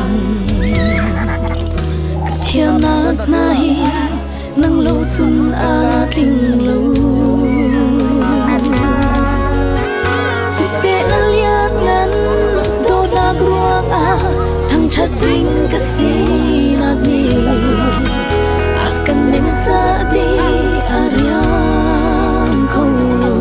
mang in ka thiam na na hi nang lo chun a tling lo si se na lian ngan do na gruang a thang chat ding ka si na ni akan len cha di ariam khong lo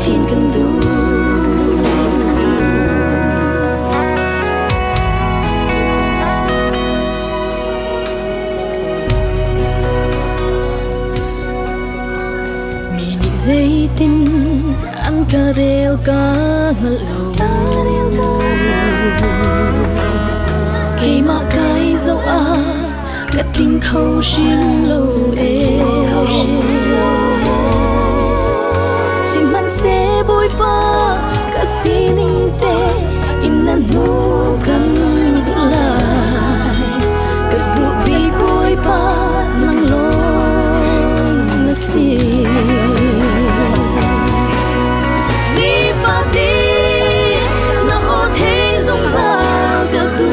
chín cần đủ mini dây tin ăn cà rêu cá ngල් lâu khi mà cái dấu a cất linh khâu xiêm lô sim man se bôi ba cả si ninh tê in nan nu kan zu lai cất gu bi bôi ba nang lo na si ni fa ti na o thế rong ra cất gu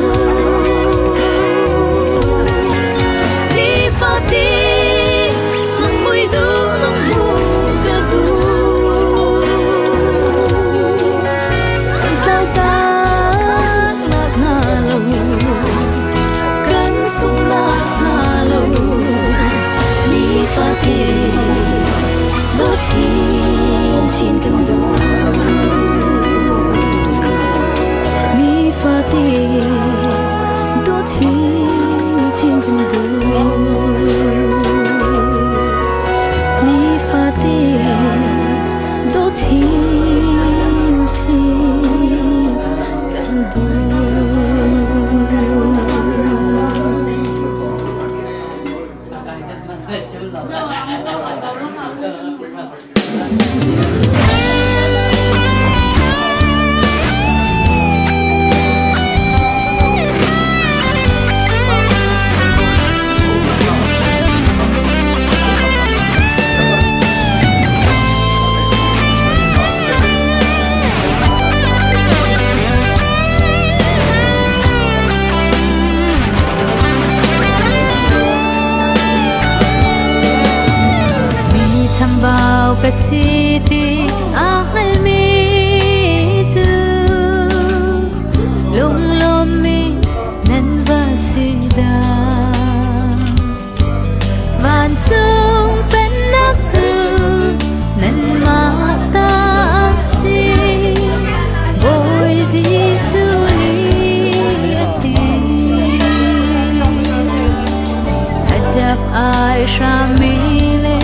ni fa ti nang mui du nang mu cất gu tao ta na na lo kan sung na lo ni fa ti do chin chin kan du ni fa ti do chin chin kan du ni fa ti do chin chin kan du tham vào cái city akal mi tu lung lom mi nan va sida van chung pen nak tu nan ma ta si boy jisu ni ati ajab ai shamile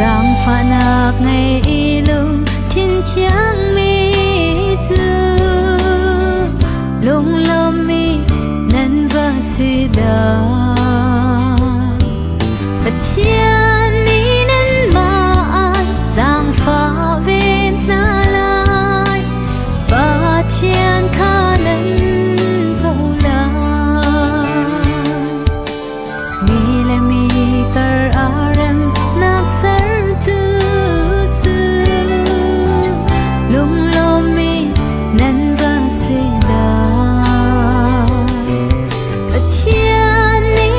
giang pha nak ngày ilung thiên chiang mi tu lung lom mi nan va sida thiên ni nan ma an giang pha ven na lai ba thiên kha nan ho la mi le mi kar arem nak sar nan va sida thiên ni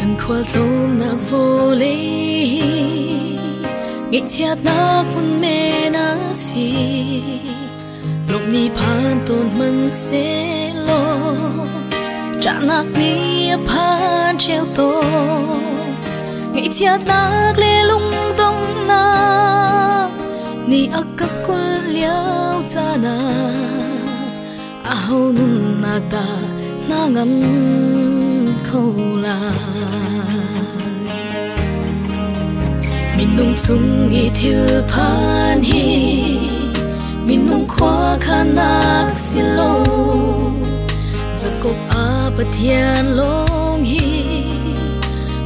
kan khwal thong nak vole ngi chiat nak mun me na si lok ni phan ton man se lo cha nak ni phan treo to ngi chiat nak le lung dong na ni akka kul liao cha na a ho nun nak ta na ngam khâu la min nung chung i thil phan hi min nung khwa khana silo zakop a pathian long hi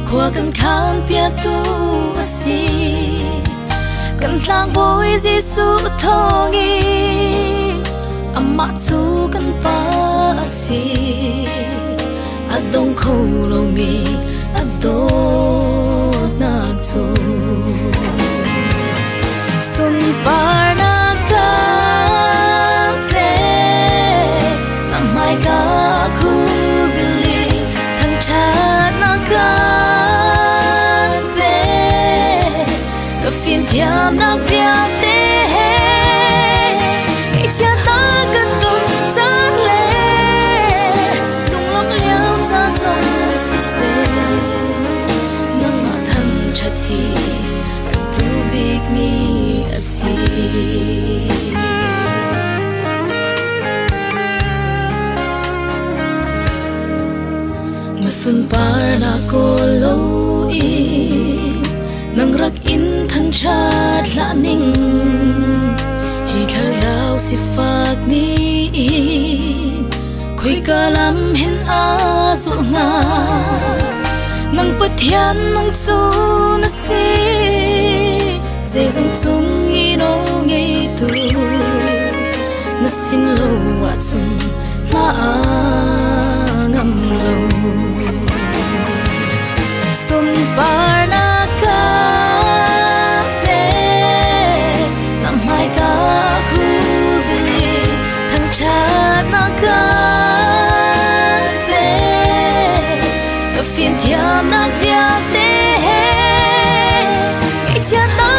khwa kan khan pia tu asi kan tlang boy jisu thongi amma chu kan pa asi adong khâu lo mi adon na chu sun par na ka pe na mai ka khu bili thang cha na ka pe ka phim thiam na via te ai cha ta kan tum chan le lung lok liao cha song si se nang ma tham chat hi ka tu big ni asi masun par na ko lo i nang rak in thang chat la ning hi thar rau si fak ni khoi ka lam hen a zu nga nang pathian nung chu na si dễ dòng chung i no ngei tu na sin lo wa chung na a ngam lo sun par na ka pe na mai ka khu bili thang cha na ka pe ka phim thiam na via te ai cha ta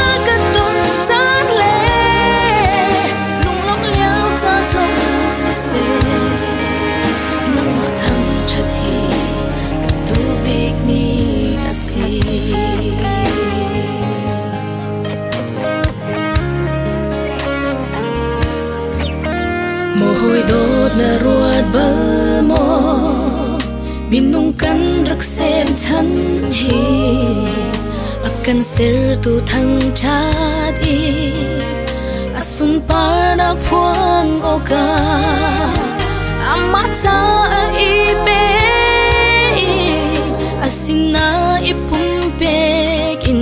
hồi đốt na ruột bơ mò min nung kan rak sem chan hi akan ser tu thang chat i asun par na phuang oka amma cha i be asina ipum pekin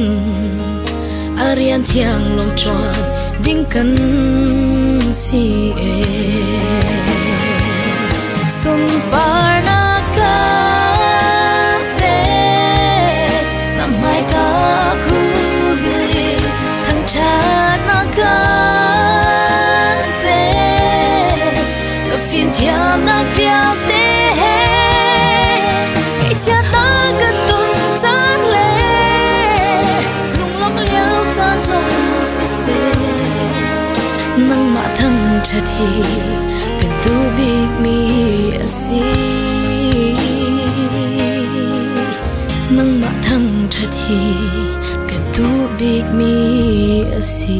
arian thiang long chuan ding kan si e sun par na ka pe na mai ka khu bili thang cha na ka pe ka phim thiam na via te ai cha ta ka tum chan le lung lok liao cha zong si se nang ma thang chat hi kan tu big mi asi nang ma thang chat hi kan tu big mi asi